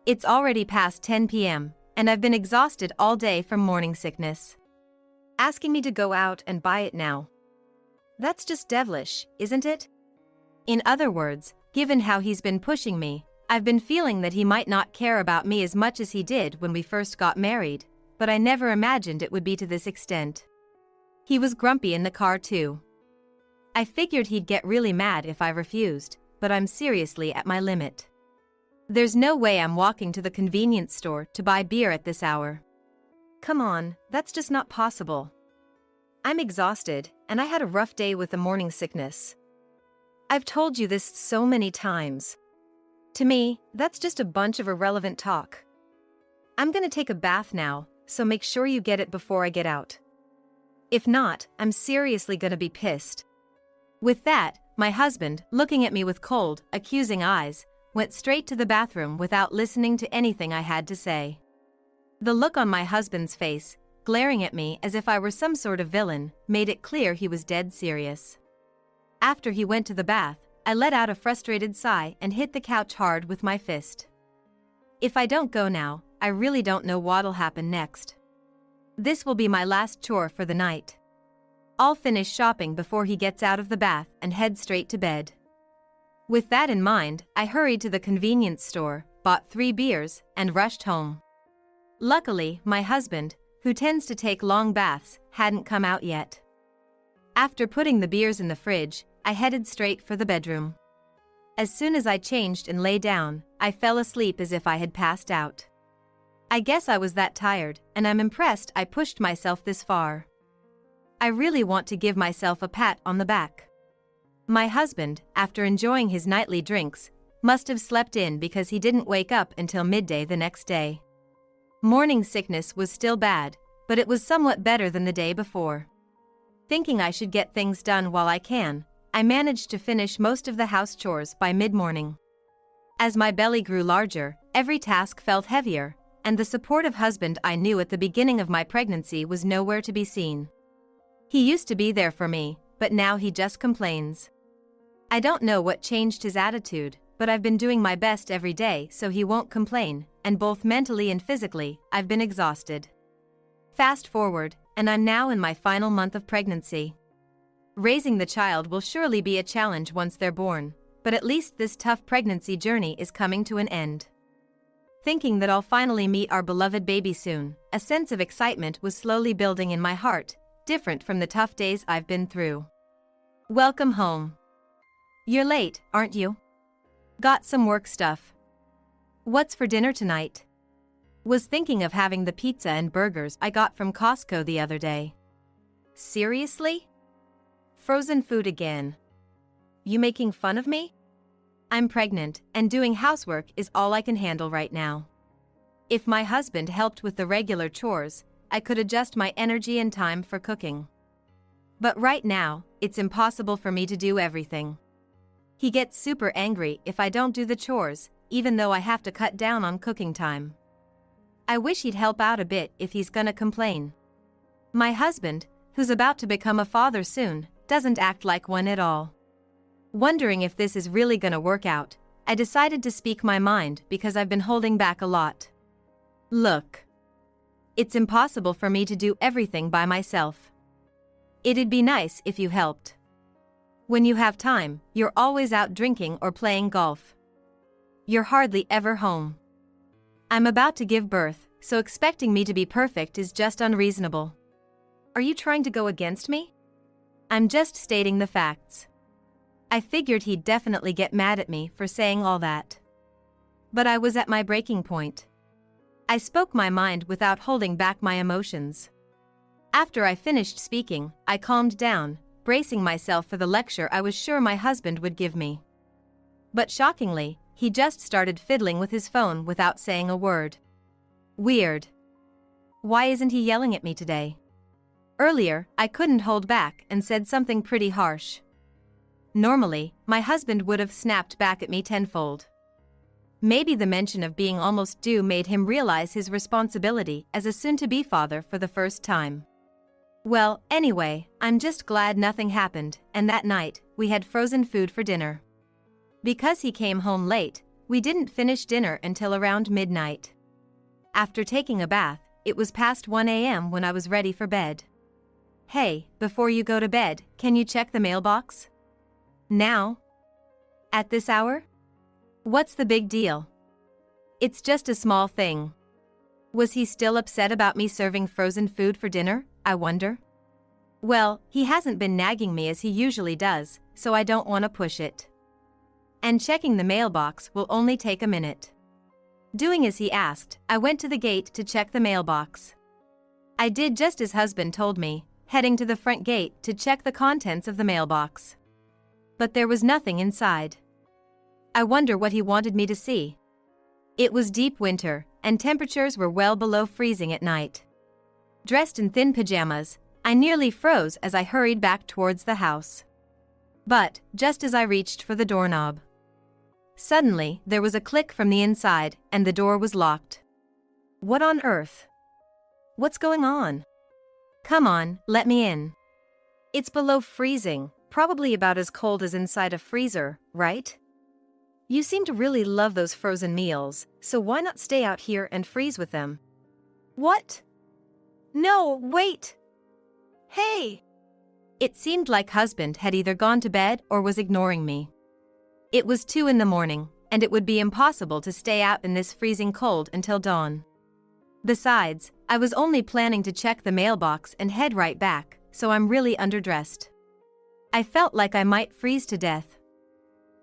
It's already past 10 p.m., and I've been exhausted all day from morning sickness. Asking me to go out and buy it now. That's just devilish, isn't it? In other words, given how he's been pushing me, I've been feeling that he might not care about me as much as he did when we first got married, but I never imagined it would be to this extent. He was grumpy in the car too. I figured he'd get really mad if I refused, but I'm seriously at my limit. There's no way I'm walking to the convenience store to buy beer at this hour. Come on, that's just not possible. I'm exhausted, and I had a rough day with the morning sickness. I've told you this so many times. To me, that's just a bunch of irrelevant talk. I'm gonna take a bath now, so make sure you get it before I get out. If not, I'm seriously gonna be pissed. With that, my husband, looking at me with cold, accusing eyes, went straight to the bathroom without listening to anything I had to say. The look on my husband's face, glaring at me as if I were some sort of villain, made it clear he was dead serious. After he went to the bath, I let out a frustrated sigh and hit the couch hard with my fist. If I don't go now, I really don't know what'll happen next. This will be my last chore for the night. I'll finish shopping before he gets out of the bath and head straight to bed. With that in mind, I hurried to the convenience store, bought 3 beers, and rushed home. Luckily, my husband, who tends to take long baths, hadn't come out yet. After putting the beers in the fridge, I headed straight for the bedroom. As soon as I changed and lay down, I fell asleep as if I had passed out. I guess I was that tired, and I'm impressed I pushed myself this far. I really want to give myself a pat on the back. My husband, after enjoying his nightly drinks, must have slept in because he didn't wake up until midday the next day. Morning sickness was still bad, but it was somewhat better than the day before. Thinking I should get things done while I can, I managed to finish most of the house chores by mid-morning. As my belly grew larger, every task felt heavier, and the supportive husband I knew at the beginning of my pregnancy was nowhere to be seen. He used to be there for me, but now he just complains. I don't know what changed his attitude, but I've been doing my best every day so he won't complain, and both mentally and physically, I've been exhausted. Fast forward, and I'm now in my final month of pregnancy. Raising the child will surely be a challenge once they're born, but at least this tough pregnancy journey is coming to an end. Thinking that I'll finally meet our beloved baby soon, a sense of excitement was slowly building in my heart, different from the tough days I've been through. Welcome home. You're late, aren't you? Got some work stuff. What's for dinner tonight? Was thinking of having the pizza and burgers I got from Costco the other day. Seriously? Frozen food again. You making fun of me? I'm pregnant, and doing housework is all I can handle right now. If my husband helped with the regular chores, I could adjust my energy and time for cooking. But right now, it's impossible for me to do everything. He gets super angry if I don't do the chores, even though I have to cut down on cooking time. I wish he'd help out a bit if he's gonna complain. My husband, who's about to become a father soon, doesn't act like one at all. Wondering if this is really gonna work out, I decided to speak my mind because I've been holding back a lot. Look. It's impossible for me to do everything by myself. It'd be nice if you helped. When you have time, you're always out drinking or playing golf. You're hardly ever home. I'm about to give birth, so expecting me to be perfect is just unreasonable. Are you trying to go against me? I'm just stating the facts. I figured he'd definitely get mad at me for saying all that. But I was at my breaking point. I spoke my mind without holding back my emotions. After I finished speaking, I calmed down, bracing myself for the lecture I was sure my husband would give me. But shockingly, he just started fiddling with his phone without saying a word. Weird. Why isn't he yelling at me today? Earlier, I couldn't hold back and said something pretty harsh. Normally, my husband would have snapped back at me tenfold. Maybe the mention of being almost due made him realize his responsibility as a soon-to-be father for the first time. Well, anyway, I'm just glad nothing happened, and that night, we had frozen food for dinner. Because he came home late, we didn't finish dinner until around midnight. After taking a bath, it was past 1 a.m. when I was ready for bed. Hey, before you go to bed, can you check the mailbox? Now? At this hour? What's the big deal? It's just a small thing. Was he still upset about me serving frozen food for dinner, I wonder? Well, he hasn't been nagging me as he usually does, so I don't want to push it. And checking the mailbox will only take a minute. Doing as he asked, I went to the gate to check the mailbox. I did just as husband told me, heading to the front gate to check the contents of the mailbox. But there was nothing inside. I wonder what he wanted me to see. It was deep winter, and temperatures were well below freezing at night. Dressed in thin pajamas, I nearly froze as I hurried back towards the house. But, just as I reached for the doorknob, suddenly, there was a click from the inside, and the door was locked. What on earth? What's going on? Come on, let me in. It's below freezing, probably about as cold as inside a freezer, right? You seem to really love those frozen meals, so why not stay out here and freeze with them? What? No, wait! Hey! It seemed like husband had either gone to bed or was ignoring me. It was 2 a.m, and it would be impossible to stay out in this freezing cold until dawn. Besides, I was only planning to check the mailbox and head right back, so I'm really underdressed. I felt like I might freeze to death.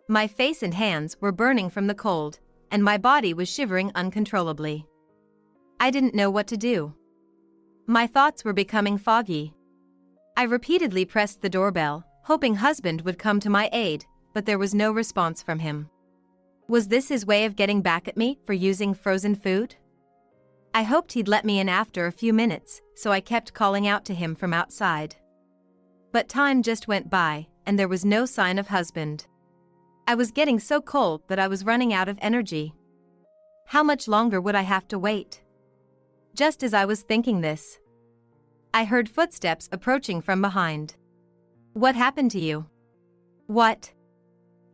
My face and hands were burning from the cold, and my body was shivering uncontrollably. I didn't know what to do. My thoughts were becoming foggy. I repeatedly pressed the doorbell, hoping husband would come to my aid, but there was no response from him. Was this his way of getting back at me for using frozen food? I hoped he'd let me in after a few minutes, so I kept calling out to him from outside. But time just went by, and there was no sign of husband. I was getting so cold that I was running out of energy. How much longer would I have to wait? Just as I was thinking this, I heard footsteps approaching from behind. What happened to you? What?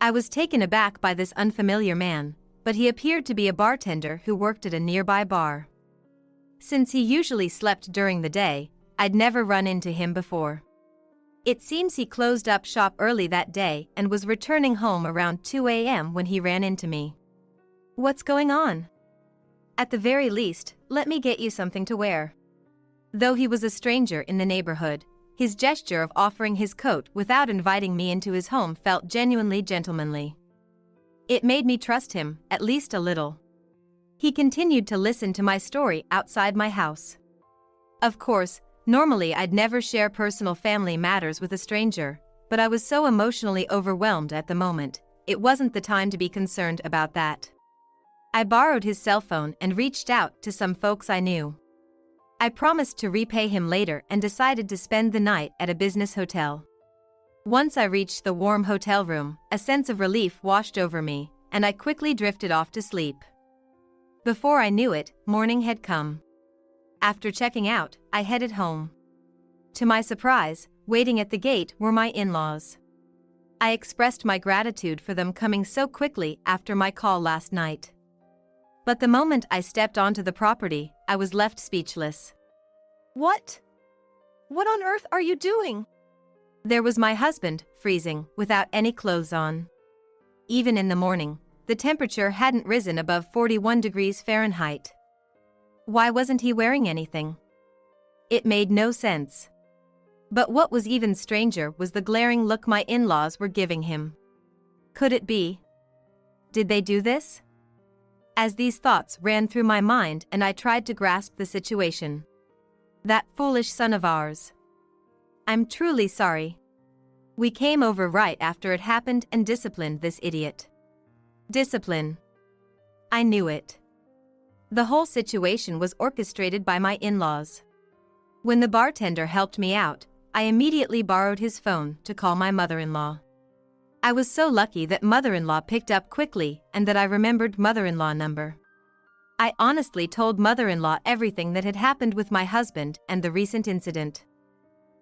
I was taken aback by this unfamiliar man, but he appeared to be a bartender who worked at a nearby bar. Since he usually slept during the day, I'd never run into him before. It seems he closed up shop early that day and was returning home around 2 a.m. when he ran into me. What's going on? At the very least, let me get you something to wear. Though he was a stranger in the neighborhood, his gesture of offering his coat without inviting me into his home felt genuinely gentlemanly. It made me trust him, at least a little. He continued to listen to my story outside my house. Of course, normally I'd never share personal family matters with a stranger, but I was so emotionally overwhelmed at the moment, it wasn't the time to be concerned about that. I borrowed his cell phone and reached out to some folks I knew. I promised to repay him later and decided to spend the night at a business hotel. Once I reached the warm hotel room, a sense of relief washed over me, and I quickly drifted off to sleep. Before I knew it, morning had come. After checking out, I headed home. To my surprise, waiting at the gate were my in-laws. I expressed my gratitude for them coming so quickly after my call last night. But the moment I stepped onto the property, I was left speechless. What? What on earth are you doing? There was my husband, freezing, without any clothes on. Even in the morning, the temperature hadn't risen above 41 degrees Fahrenheit. Why wasn't he wearing anything? It made no sense. But what was even stranger was the glaring look my in-laws were giving him. Could it be? Did they do this? As these thoughts ran through my mind and I tried to grasp the situation. That foolish son of ours. I'm truly sorry. We came over right after it happened and disciplined this idiot. Discipline. I knew it. The whole situation was orchestrated by my in-laws. When the bartender helped me out, I immediately borrowed his phone to call my mother-in-law. I was so lucky that mother-in-law picked up quickly and that I remembered mother-in-law number. I honestly told mother-in-law everything that had happened with my husband and the recent incident.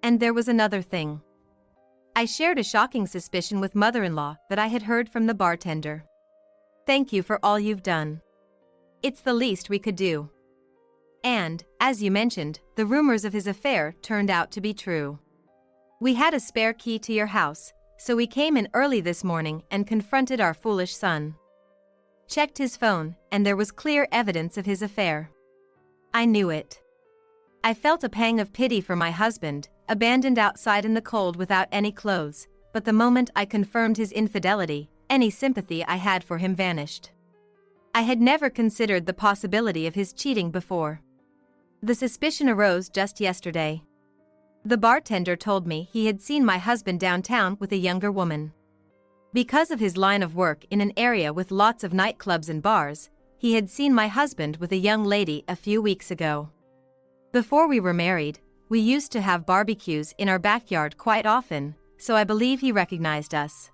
And there was another thing. I shared a shocking suspicion with mother-in-law that I had heard from the bartender. Thank you for all you've done. It's the least we could do. And, as you mentioned, the rumors of his affair turned out to be true. We had a spare key to your house, so we came in early this morning and confronted our foolish son. Checked his phone, and there was clear evidence of his affair. I knew it. I felt a pang of pity for my husband, abandoned outside in the cold without any clothes, but the moment I confirmed his infidelity, any sympathy I had for him vanished. I had never considered the possibility of his cheating before. The suspicion arose just yesterday. The bartender told me he had seen my husband downtown with a younger woman. Because of his line of work in an area with lots of nightclubs and bars, he had seen my husband with a young lady a few weeks ago. Before we were married, we used to have barbecues in our backyard quite often, so I believe he recognized us.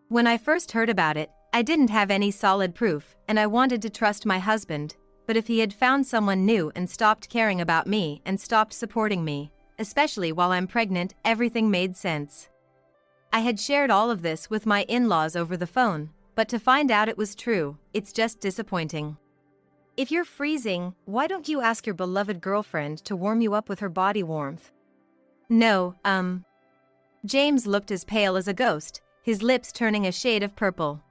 When I first heard about it, I didn't have any solid proof and I wanted to trust my husband, but if he had found someone new and stopped caring about me and stopped supporting me, especially while I'm pregnant, everything made sense. I had shared all of this with my in-laws over the phone, but to find out it was true, it's just disappointing. If you're freezing, why don't you ask your beloved girlfriend to warm you up with her body warmth? No, James looked as pale as a ghost, his lips turning a shade of purple.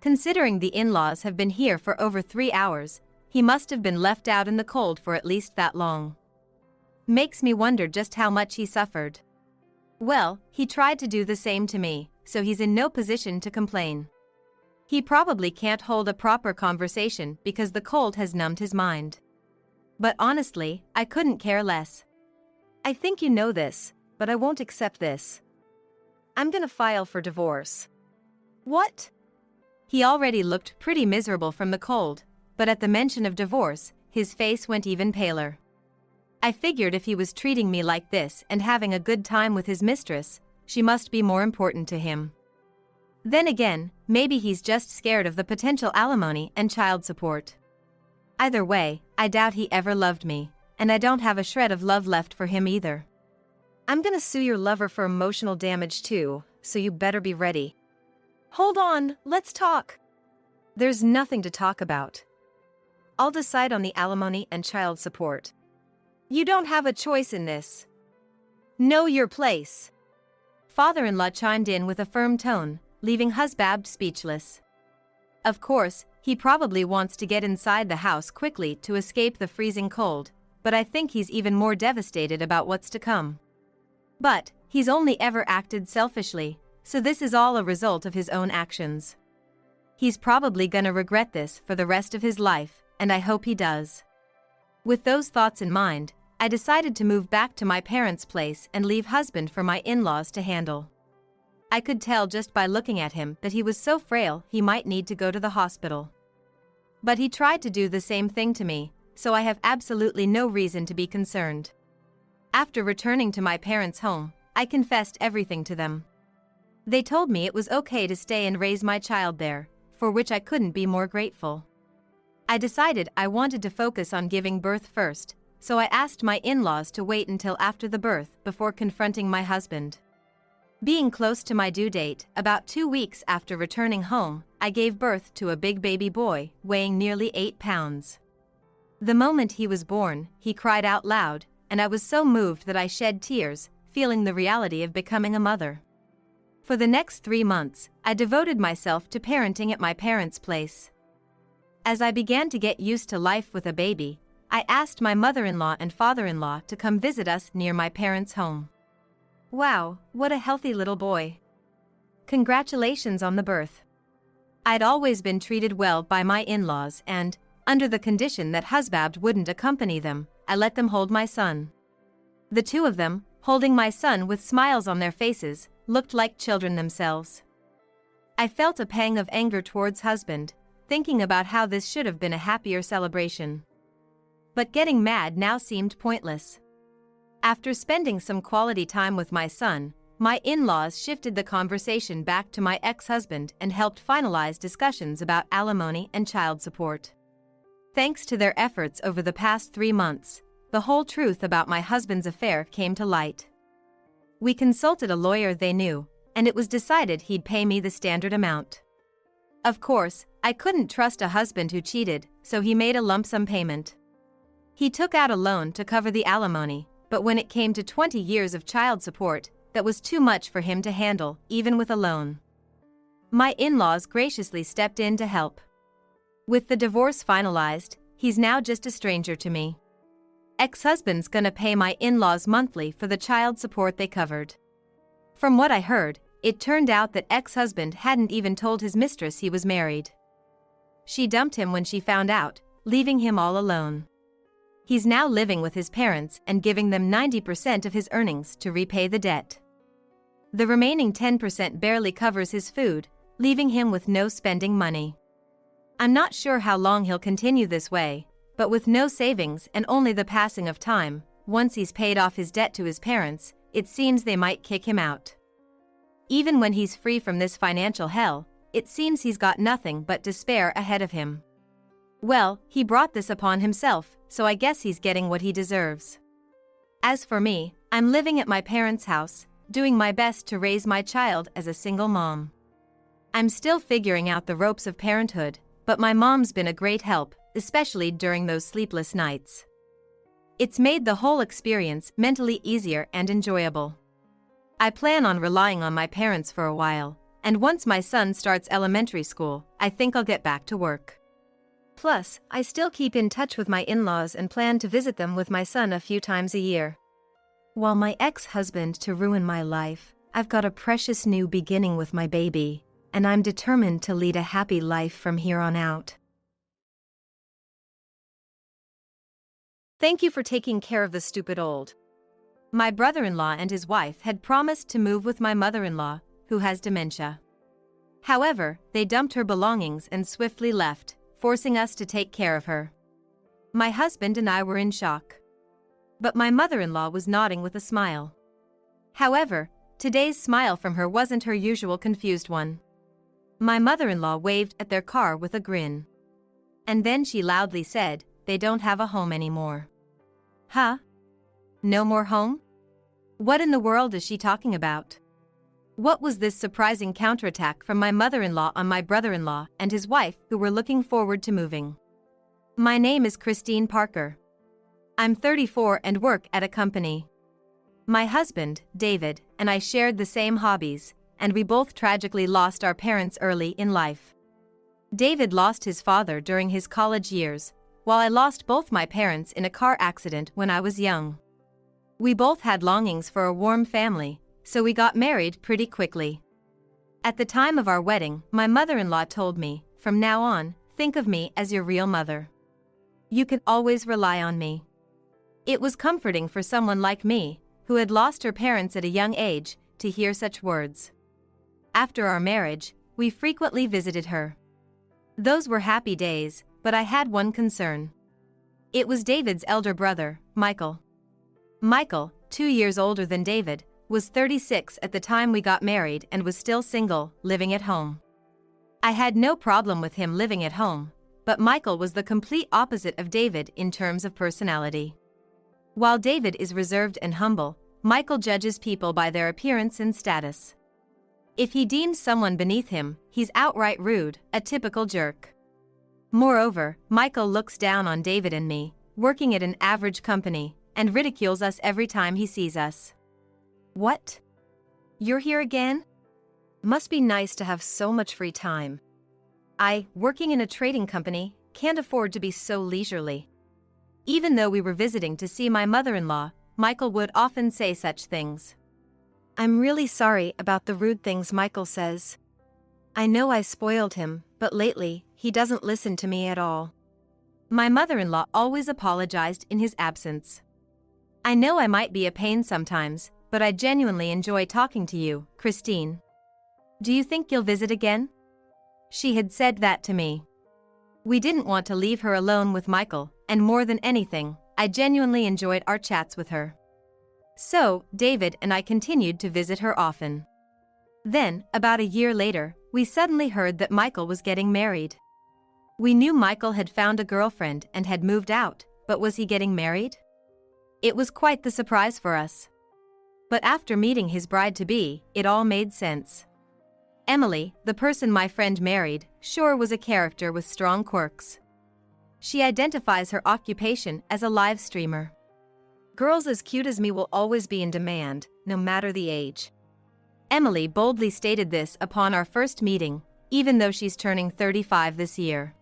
Considering the in-laws have been here for over 3 hours, he must have been left out in the cold for at least that long. Makes me wonder just how much he suffered. Well, he tried to do the same to me, so he's in no position to complain. He probably can't hold a proper conversation because the cold has numbed his mind. But honestly, I couldn't care less. I think you know this, but I won't accept this. I'm gonna file for divorce. What? He already looked pretty miserable from the cold, but at the mention of divorce, his face went even paler. I figured if he was treating me like this and having a good time with his mistress, she must be more important to him. Then again, maybe he's just scared of the potential alimony and child support. Either way, I doubt he ever loved me, and I don't have a shred of love left for him either. I'm gonna sue your lover for emotional damage too, so you better be ready. Hold on, let's talk. There's nothing to talk about. I'll decide on the alimony and child support. You don't have a choice in this. Know your place. Father-in-law chimed in with a firm tone, leaving husband speechless. Of course, he probably wants to get inside the house quickly to escape the freezing cold, but I think he's even more devastated about what's to come. But, he's only ever acted selfishly, so this is all a result of his own actions. He's probably gonna regret this for the rest of his life, and I hope he does. With those thoughts in mind, I decided to move back to my parents' place and leave husband for my in-laws to handle. I could tell just by looking at him that he was so frail he might need to go to the hospital. But he tried to do the same thing to me, so I have absolutely no reason to be concerned. After returning to my parents' home, I confessed everything to them. They told me it was okay to stay and raise my child there, for which I couldn't be more grateful. I decided I wanted to focus on giving birth first, so I asked my in-laws to wait until after the birth before confronting my husband. Being close to my due date, about 2 weeks after returning home, I gave birth to a big baby boy, weighing nearly 8 pounds. The moment he was born, he cried out loud, and I was so moved that I shed tears, feeling the reality of becoming a mother. For the next 3 months, I devoted myself to parenting at my parents' place. As I began to get used to life with a baby, I asked my mother-in-law and father-in-law to come visit us near my parents' home. Wow, what a healthy little boy. Congratulations on the birth. I'd always been treated well by my in-laws and, under the condition that husband wouldn't accompany them, I let them hold my son. The two of them, holding my son with smiles on their faces, looked like children themselves. I felt a pang of anger towards husband, thinking about how this should have been a happier celebration. But getting mad now seemed pointless. After spending some quality time with my son, my in-laws shifted the conversation back to my ex-husband and helped finalize discussions about alimony and child support. Thanks to their efforts over the past 3 months, the whole truth about my husband's affair came to light. We consulted a lawyer they knew, and it was decided he'd pay me the standard amount. Of course, I couldn't trust a husband who cheated, so he made a lump sum payment. He took out a loan to cover the alimony, but when it came to 20 years of child support, that was too much for him to handle, even with a loan. My in-laws graciously stepped in to help. With the divorce finalized, he's now just a stranger to me. Ex-husband's gonna pay my in-laws monthly for the child support they covered. From what I heard, it turned out that ex-husband hadn't even told his mistress he was married. She dumped him when she found out, leaving him all alone. He's now living with his parents and giving them 90% of his earnings to repay the debt. The remaining 10% barely covers his food, leaving him with no spending money. I'm not sure how long he'll continue this way, but with no savings and only the passing of time, once he's paid off his debt to his parents, it seems they might kick him out. Even when he's free from this financial hell, it seems he's got nothing but despair ahead of him. Well, he brought this upon himself, so I guess he's getting what he deserves. As for me, I'm living at my parents' house, doing my best to raise my child as a single mom. I'm still figuring out the ropes of parenthood, but my mom's been a great help, especially during those sleepless nights. It's made the whole experience mentally easier and enjoyable. I plan on relying on my parents for a while, and once my son starts elementary school, I think I'll get back to work. Plus, I still keep in touch with my in-laws and plan to visit them with my son a few times a year. While my ex-husband to ruin my life, I've got a precious new beginning with my baby, and I'm determined to lead a happy life from here on out. Thank you for taking care of the stupid old. My brother-in-law and his wife had promised to move with my mother-in-law, who has dementia. However, they dumped her belongings and swiftly left, forcing us to take care of her. My husband and I were in shock. But my mother-in-law was nodding with a smile. However, today's smile from her wasn't her usual confused one. My mother-in-law waved at their car with a grin. And then she loudly said, "They don't have a home anymore." Huh? No more home? What in the world is she talking about? What was this surprising counterattack from my mother-in-law on my brother-in-law and his wife who were looking forward to moving? My name is Christine Parker. I'm 34 and work at a company. My husband, David, and I shared the same hobbies, and we both tragically lost our parents early in life. David lost his father during his college years, while I lost both my parents in a car accident when I was young. We both had longings for a warm family, so we got married pretty quickly. At the time of our wedding, my mother-in-law told me, "From now on, think of me as your real mother. You can always rely on me." It was comforting for someone like me, who had lost her parents at a young age, to hear such words. After our marriage, we frequently visited her. Those were happy days, but I had one concern. It was David's elder brother, Michael. Michael, 2 years older than David, was 36 at the time we got married and was still single, living at home. I had no problem with him living at home, but Michael was the complete opposite of David in terms of personality. While David is reserved and humble, Michael judges people by their appearance and status. If he deems someone beneath him, he's outright rude, a typical jerk. Moreover, Michael looks down on David and me, working at an average company, and ridicules us every time he sees us. What? You're here again? Must be nice to have so much free time. Working in a trading company, can't afford to be so leisurely. Even though we were visiting to see my mother-in-law, Michael would often say such things. I'm really sorry about the rude things Michael says. I know I spoiled him, but lately, he doesn't listen to me at all. My mother-in-law always apologized in his absence. I know I might be a pain sometimes, but I genuinely enjoy talking to you, Christine. Do you think you'll visit again? She had said that to me. We didn't want to leave her alone with Michael, and more than anything, I genuinely enjoyed our chats with her. So, David and I continued to visit her often. Then, about a year later, we suddenly heard that Michael was getting married. We knew Michael had found a girlfriend and had moved out, but was he getting married? It was quite the surprise for us. But after meeting his bride-to-be, it all made sense. Emily, the person my friend married, sure was a character with strong quirks. She identifies her occupation as a live streamer. Girls as cute as me will always be in demand, no matter the age. Emily boldly stated this upon our first meeting, even though she's turning 35 this year.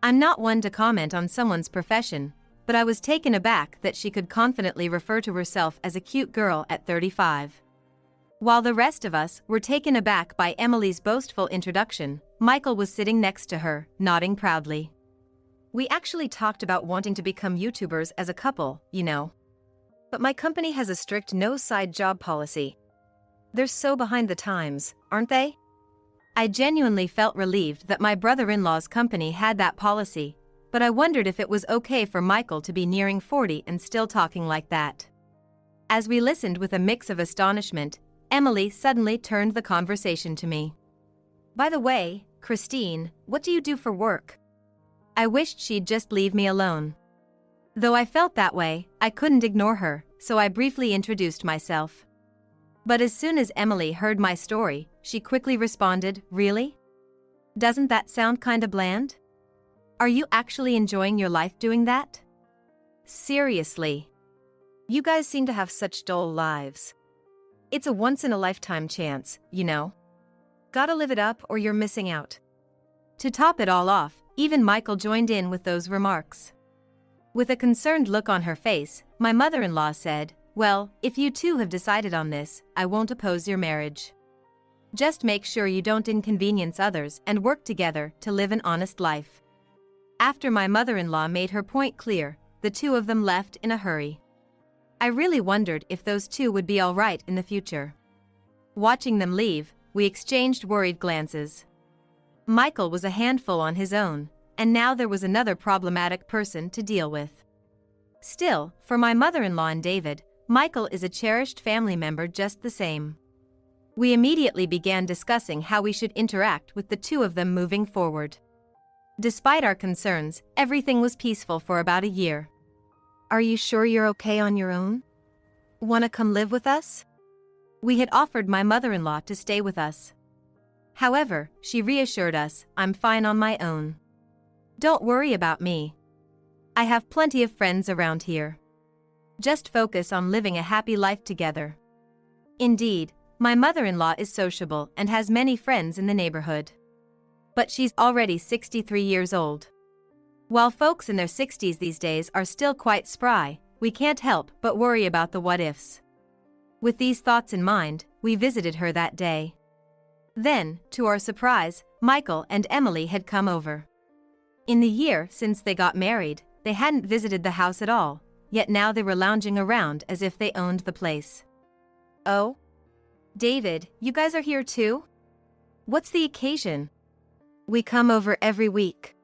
I'm not one to comment on someone's profession, but I was taken aback that she could confidently refer to herself as a cute girl at 35. While the rest of us were taken aback by Emily's boastful introduction, Michael was sitting next to her, nodding proudly. We actually talked about wanting to become YouTubers as a couple, you know. But my company has a strict no-side job policy. They're so behind the times, aren't they? I genuinely felt relieved that my brother-in-law's company had that policy, but I wondered if it was okay for Michael to be nearing 40 and still talking like that. As we listened with a mix of astonishment, Emily suddenly turned the conversation to me. By the way, Christine, what do you do for work? I wished she'd just leave me alone. Though I felt that way, I couldn't ignore her, so I briefly introduced myself. But as soon as Emily heard my story, she quickly responded, "Really? Doesn't that sound kinda bland? Are you actually enjoying your life doing that? Seriously. You guys seem to have such dull lives. It's a once-in-a-lifetime chance, you know. Gotta live it up or you're missing out." To top it all off, even Michael joined in with those remarks. With a concerned look on her face, my mother-in-law said, "Well, if you two have decided on this, I won't oppose your marriage. Just make sure you don't inconvenience others and work together to live an honest life." After my mother-in-law made her point clear, the two of them left in a hurry. I really wondered if those two would be all right in the future. Watching them leave, we exchanged worried glances. Michael was a handful on his own, and now there was another problematic person to deal with. Still, for my mother-in-law and David, Michael is a cherished family member just the same. We immediately began discussing how we should interact with the two of them moving forward. Despite our concerns, everything was peaceful for about a year. Are you sure you're okay on your own? Wanna come live with us? We had offered my mother-in-law to stay with us. However, she reassured us, "I'm fine on my own. Don't worry about me. I have plenty of friends around here. Just focus on living a happy life together." Indeed, my mother-in-law is sociable and has many friends in the neighborhood. But she's already 63 years old. While folks in their 60s these days are still quite spry, we can't help but worry about the what-ifs. With these thoughts in mind, we visited her that day. Then, to our surprise, Michael and Emily had come over. In the year since they got married, they hadn't visited the house at all, yet now they were lounging around as if they owned the place. "Oh? David, you guys are here too? What's the occasion?" "We come over every week."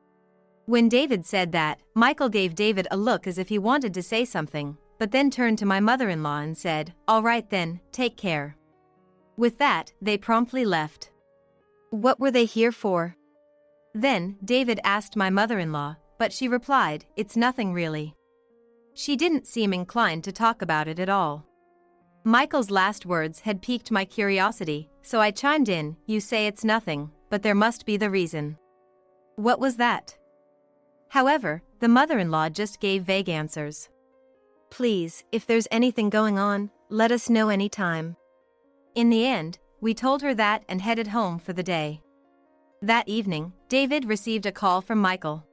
When David said that, Michael gave David a look as if he wanted to say something, but then turned to my mother-in-law and said, "All right then, take care." With that, they promptly left. What were they here for? Then, David asked my mother-in-law, but she replied, "It's nothing really." She didn't seem inclined to talk about it at all. Michael's last words had piqued my curiosity, so I chimed in, you say it's nothing, but there must be the reason. What was that? However, the mother-in-law just gave vague answers. Please, if there's anything going on, let us know anytime. In the end, we told her that and headed home for the day. That evening, David received a call from Michael.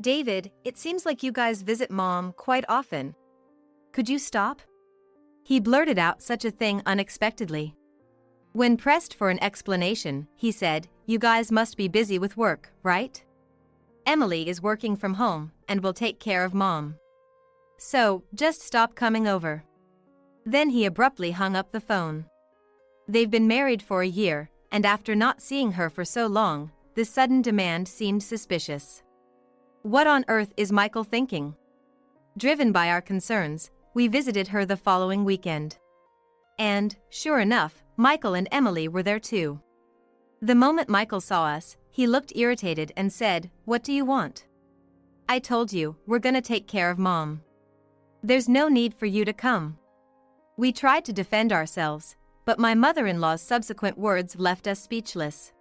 David, it seems like you guys visit Mom quite often. Could you stop? He blurted out such a thing unexpectedly. When pressed for an explanation, he said, you guys must be busy with work, right? Emily is working from home and will take care of Mom. So, just stop coming over. Then he abruptly hung up the phone. They've been married for a year, and after not seeing her for so long, this sudden demand seemed suspicious. What on earth is Michael thinking? Driven by our concerns, we visited her the following weekend. And, sure enough, Michael and Emily were there too. The moment Michael saw us, he looked irritated and said, what do you want? I told you, we're gonna take care of Mom. There's no need for you to come. We tried to defend ourselves, but my mother-in-law's subsequent words left us speechless.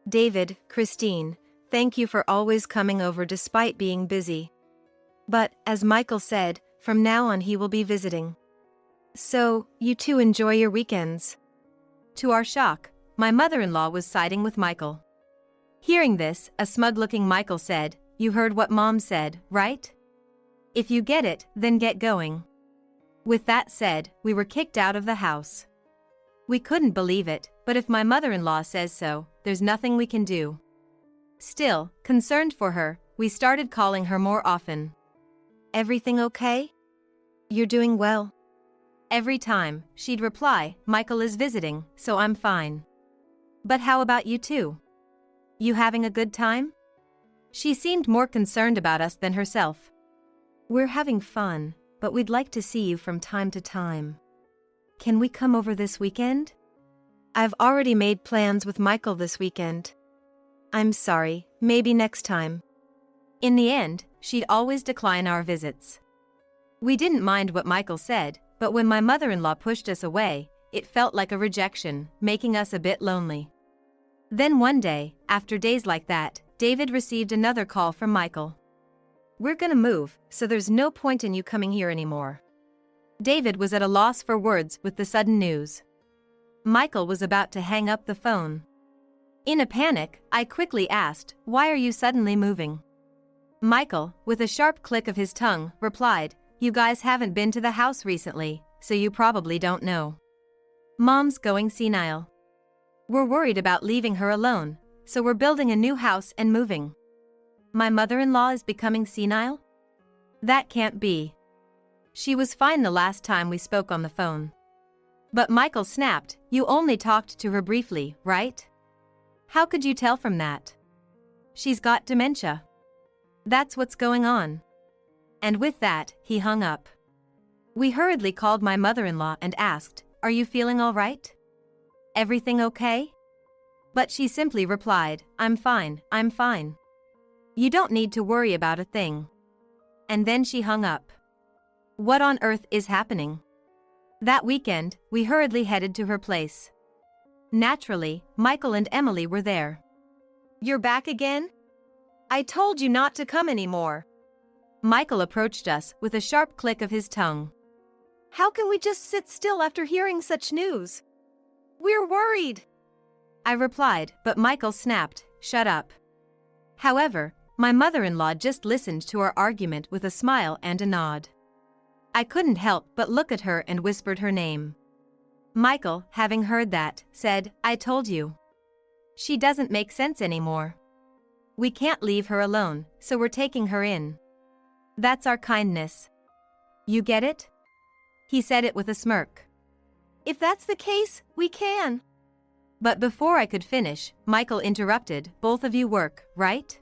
David, Christine, thank you for always coming over despite being busy. But, as Michael said, from now on he will be visiting. So, you two enjoy your weekends. To our shock, my mother-in-law was siding with Michael. Hearing this, a smug-looking Michael said, you heard what Mom said, right? If you get it, then get going. With that said, we were kicked out of the house. We couldn't believe it, but if my mother-in-law says so, there's nothing we can do. Still, concerned for her, we started calling her more often. Everything okay? You're doing well. Every time, she'd reply, Michael is visiting, so I'm fine. But how about you two? You having a good time? She seemed more concerned about us than herself. We're having fun, but we'd like to see you from time to time. Can we come over this weekend? I've already made plans with Michael this weekend. I'm sorry, maybe next time. In the end, she'd always decline our visits. We didn't mind what Michael said, but when my mother-in-law pushed us away, it felt like a rejection, making us a bit lonely. Then one day, after days like that, David received another call from Michael. We're gonna move, so there's no point in you coming here anymore. David was at a loss for words with the sudden news. Michael was about to hang up the phone. In a panic, I quickly asked, why are you suddenly moving? Michael, with a sharp click of his tongue, replied, you guys haven't been to the house recently, so you probably don't know. Mom's going senile. We're worried about leaving her alone, so we're building a new house and moving. My mother-in-law is becoming senile? That can't be. She was fine the last time we spoke on the phone. But Michael snapped, you only talked to her briefly, right? How could you tell from that? She's got dementia. That's what's going on. And with that, he hung up. We hurriedly called my mother-in-law and asked, are you feeling all right? Everything okay? But she simply replied, I'm fine, I'm fine. You don't need to worry about a thing. And then she hung up. What on earth is happening? That weekend, we hurriedly headed to her place. Naturally, Michael and Emily were there. You're back again? I told you not to come anymore. Michael approached us with a sharp click of his tongue. How can we just sit still after hearing such news? We're worried. I replied, but Michael snapped, shut up. However, my mother-in-law just listened to our argument with a smile and a nod. I couldn't help but look at her and whispered her name. Michael, having heard that, said, I told you. She doesn't make sense anymore. We can't leave her alone, so we're taking her in. That's our kindness. You get it? He said it with a smirk. If that's the case, we can. But before I could finish, Michael interrupted, both of you work, right?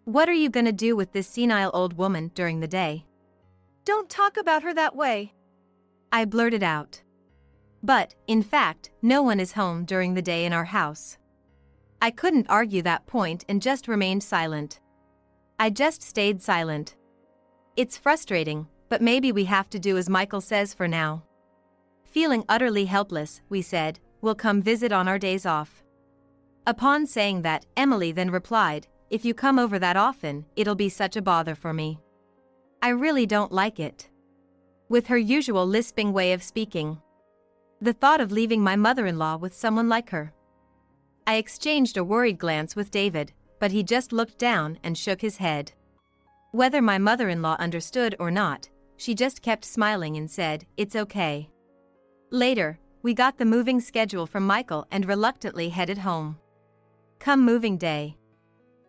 What are you gonna do with this senile old woman during the day? Don't talk about her that way. I blurted out. But, in fact, no one is home during the day in our house. I couldn't argue that point and just remained silent. I just stayed silent. It's frustrating, but maybe we have to do as Michael says for now. Feeling utterly helpless, we said, "We'll come visit on our days off." Upon saying that, Emily then replied, "If you come over that often, it'll be such a bother for me. I really don't like it." With her usual lisping way of speaking. The thought of leaving my mother-in-law with someone like her. I exchanged a worried glance with David, but he just looked down and shook his head. Whether my mother-in-law understood or not, she just kept smiling and said, "It's okay." Later, we got the moving schedule from Michael and reluctantly headed home. Come moving day.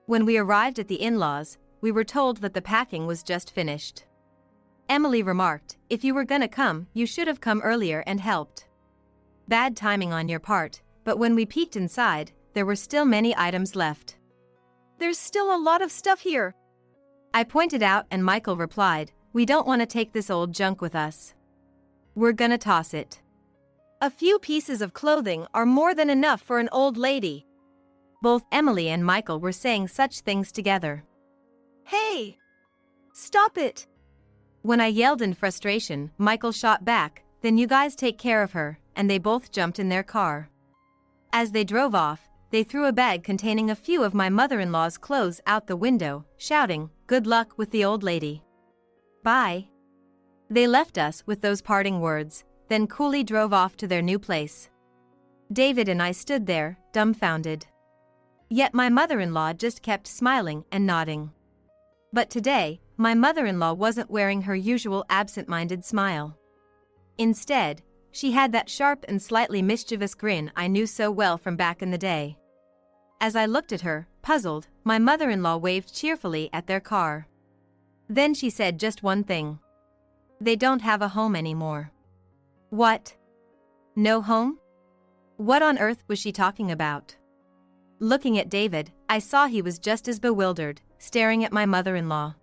When we arrived at the in-laws, we were told that the packing was just finished. Emily remarked, "If you were gonna come, you should have come earlier and helped." Bad timing on your part, but when we peeked inside, there were still many items left. "There's still a lot of stuff here," I pointed out, and Michael replied, "We don't want to take this old junk with us. We're gonna toss it." "A few pieces of clothing are more than enough for an old lady." Both Emily and Michael were saying such things together. "Hey! Stop it!" When I yelled in frustration, Michael shot back, "Then you guys take care of her," and they both jumped in their car. As they drove off, they threw a bag containing a few of my mother-in-law's clothes out the window, shouting, "Good luck with the old lady. Bye." They left us with those parting words, then coolly drove off to their new place. David and I stood there, dumbfounded. Yet my mother-in-law just kept smiling and nodding. But today, my mother-in-law wasn't wearing her usual absent-minded smile. Instead, she had that sharp and slightly mischievous grin I knew so well from back in the day. As I looked at her, puzzled, my mother-in-law waved cheerfully at their car. Then she said just one thing. "They don't have a home anymore." What? No home? What on earth was she talking about? Looking at David, I saw he was just as bewildered, staring at my mother-in-law.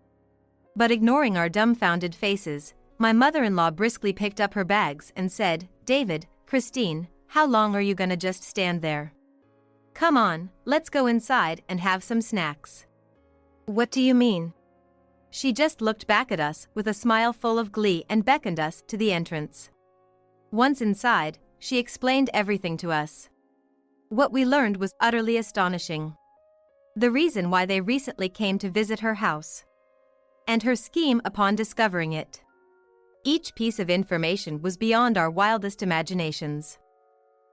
But ignoring our dumbfounded faces, my mother-in-law briskly picked up her bags and said, "David, Christine, how long are you gonna just stand there? Come on, let's go inside and have some snacks." "What do you mean?" She just looked back at us with a smile full of glee and beckoned us to the entrance. Once inside, she explained everything to us. What we learned was utterly astonishing. The reason why they recently came to visit her house. And her scheme upon discovering it. Each piece of information was beyond our wildest imaginations.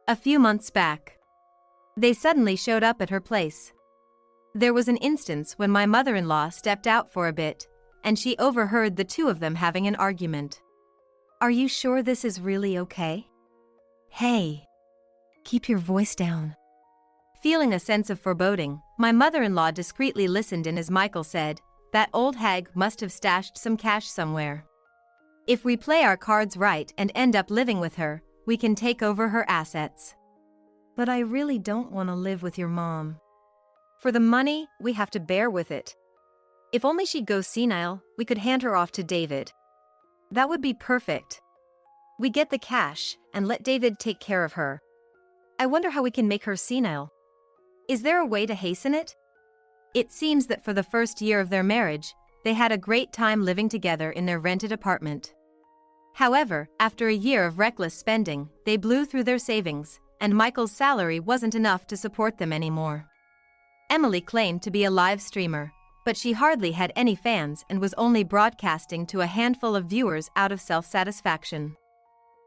A few months back, they suddenly showed up at her place. There was an instance when my mother-in-law stepped out for a bit, and she overheard the two of them having an argument. "Are you sure this is really okay? Hey, keep your voice down." Feeling a sense of foreboding, my mother-in-law discreetly listened in as Michael said, "That old hag must have stashed some cash somewhere. If we play our cards right and end up living with her, we can take over her assets." "But I really don't want to live with your mom. For the money, we have to bear with it. If only she'd go senile, we could hand her off to David. That would be perfect. We get the cash and let David take care of her. I wonder how we can make her senile. Is there a way to hasten it?" It seems that for the first year of their marriage, they had a great time living together in their rented apartment. However, after a year of reckless spending, they blew through their savings, and Michael's salary wasn't enough to support them anymore. Emily claimed to be a live streamer, but she hardly had any fans and was only broadcasting to a handful of viewers out of self-satisfaction.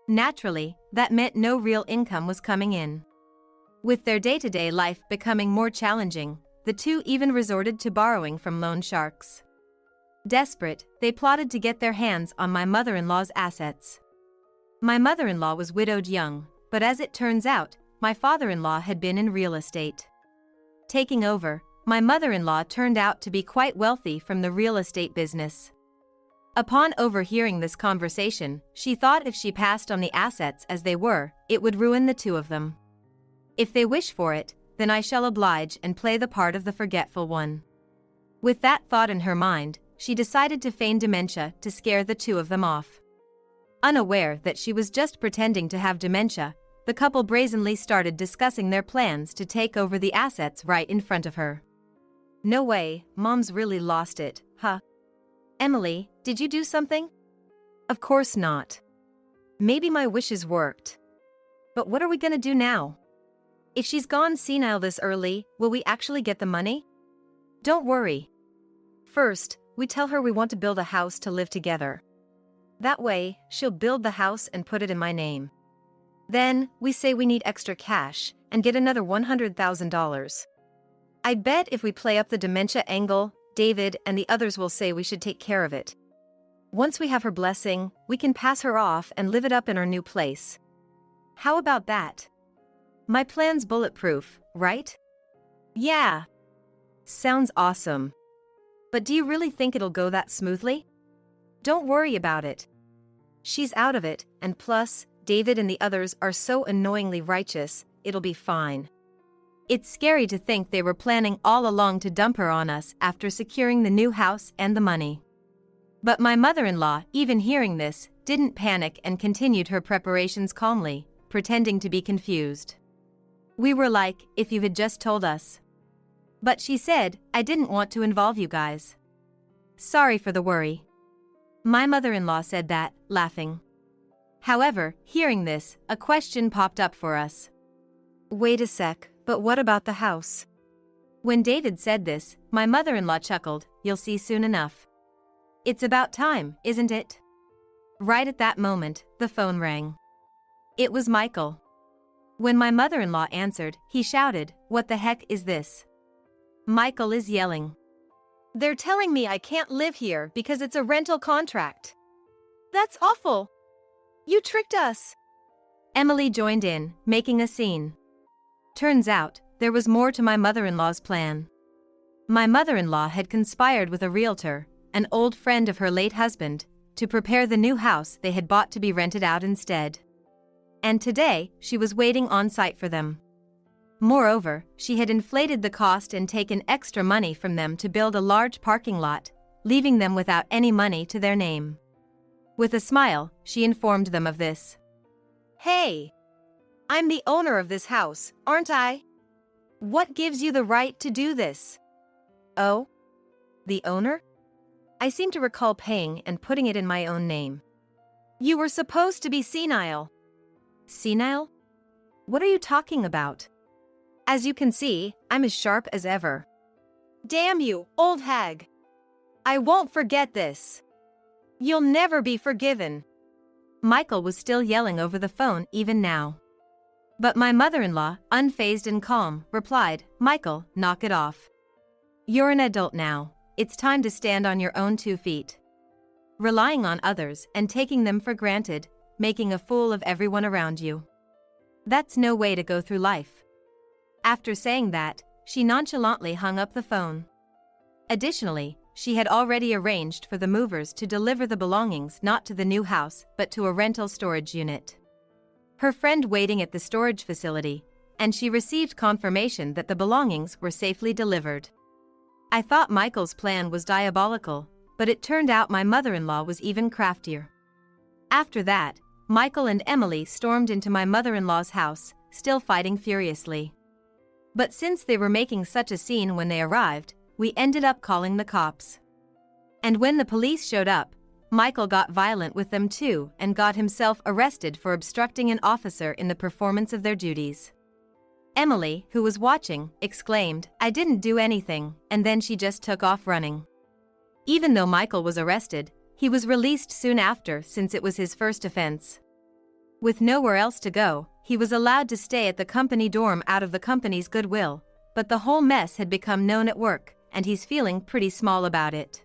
Naturally, that meant no real income was coming in. With their day-to-day life becoming more challenging, the two even resorted to borrowing from loan sharks. Desperate, they plotted to get their hands on my mother-in-law's assets. My mother-in-law was widowed young, but as it turns out, my father-in-law had been in real estate. Taking over, my mother-in-law turned out to be quite wealthy from the real estate business. Upon overhearing this conversation, she thought if she passed on the assets as they were, it would ruin the two of them. If they wish for it, then I shall oblige and play the part of the forgetful one. With that thought in her mind, she decided to feign dementia to scare the two of them off. Unaware that she was just pretending to have dementia, the couple brazenly started discussing their plans to take over the assets right in front of her. "No way, Mom's really lost it, huh? Emily, did you do something?" "Of course not. Maybe my wishes worked. But what are we gonna do now? If she's gone senile this early, will we actually get the money? Don't worry. First, we tell her we want to build a house to live together. That way, she'll build the house and put it in my name. Then, we say we need extra cash and get another $100,000. I bet if we play up the dementia angle, David and the others will say we should take care of it. Once we have her blessing, we can pass her off and live it up in our new place. How about that? My plan's bulletproof, right? Yeah. Sounds awesome. But do you really think it'll go that smoothly? Don't worry about it. She's out of it, and plus, David and the others are so annoyingly righteous, it'll be fine. It's scary to think they were planning all along to dump her on us after securing the new house and the money. But my mother-in-law, even hearing this, didn't panic and continued her preparations calmly, pretending to be confused. We were like, if you had just told us. But she said, I didn't want to involve you guys. Sorry for the worry. My mother-in-law said that, laughing. However, hearing this, a question popped up for us. Wait a sec, but what about the house? When David said this, my mother-in-law chuckled, you'll see soon enough. It's about time, isn't it? Right at that moment, the phone rang. It was Michael. When my mother-in-law answered, he shouted, what the heck is this? Michael is yelling. They're telling me I can't live here because it's a rental contract. That's awful. You tricked us. Emily joined in, making a scene. Turns out, there was more to my mother-in-law's plan. My mother-in-law had conspired with a realtor, an old friend of her late husband, to prepare the new house they had bought to be rented out instead. And today, she was waiting on site for them. Moreover, she had inflated the cost and taken extra money from them to build a large parking lot, leaving them without any money to their name. With a smile, she informed them of this. Hey! I'm the owner of this house, aren't I? What gives you the right to do this? Oh? The owner? I seem to recall paying and putting it in my own name. You were supposed to be senile. Senile? What are you talking about? As you can see, I'm as sharp as ever. Damn you, old hag! I won't forget this. You'll never be forgiven. Michael was still yelling over the phone even now. But my mother-in-law, unfazed and calm, replied, Michael, knock it off. You're an adult now. It's time to stand on your own 2 feet. Relying on others and taking them for granted, making a fool of everyone around you. That's no way to go through life. After saying that, she nonchalantly hung up the phone. Additionally, she had already arranged for the movers to deliver the belongings not to the new house but to a rental storage unit. Her friend waiting at the storage facility, and she received confirmation that the belongings were safely delivered. I thought Michael's plan was diabolical, but it turned out my mother-in-law was even craftier. After that, Michael and Emily stormed into my mother-in-law's house, still fighting furiously. But since they were making such a scene when they arrived, we ended up calling the cops. And when the police showed up, Michael got violent with them too and got himself arrested for obstructing an officer in the performance of their duties. Emily, who was watching, exclaimed, I didn't do anything, and then she just took off running. Even though Michael was arrested, he was released soon after since it was his first offense. With nowhere else to go, he was allowed to stay at the company dorm out of the company's goodwill, but the whole mess had become known at work, and he's feeling pretty small about it.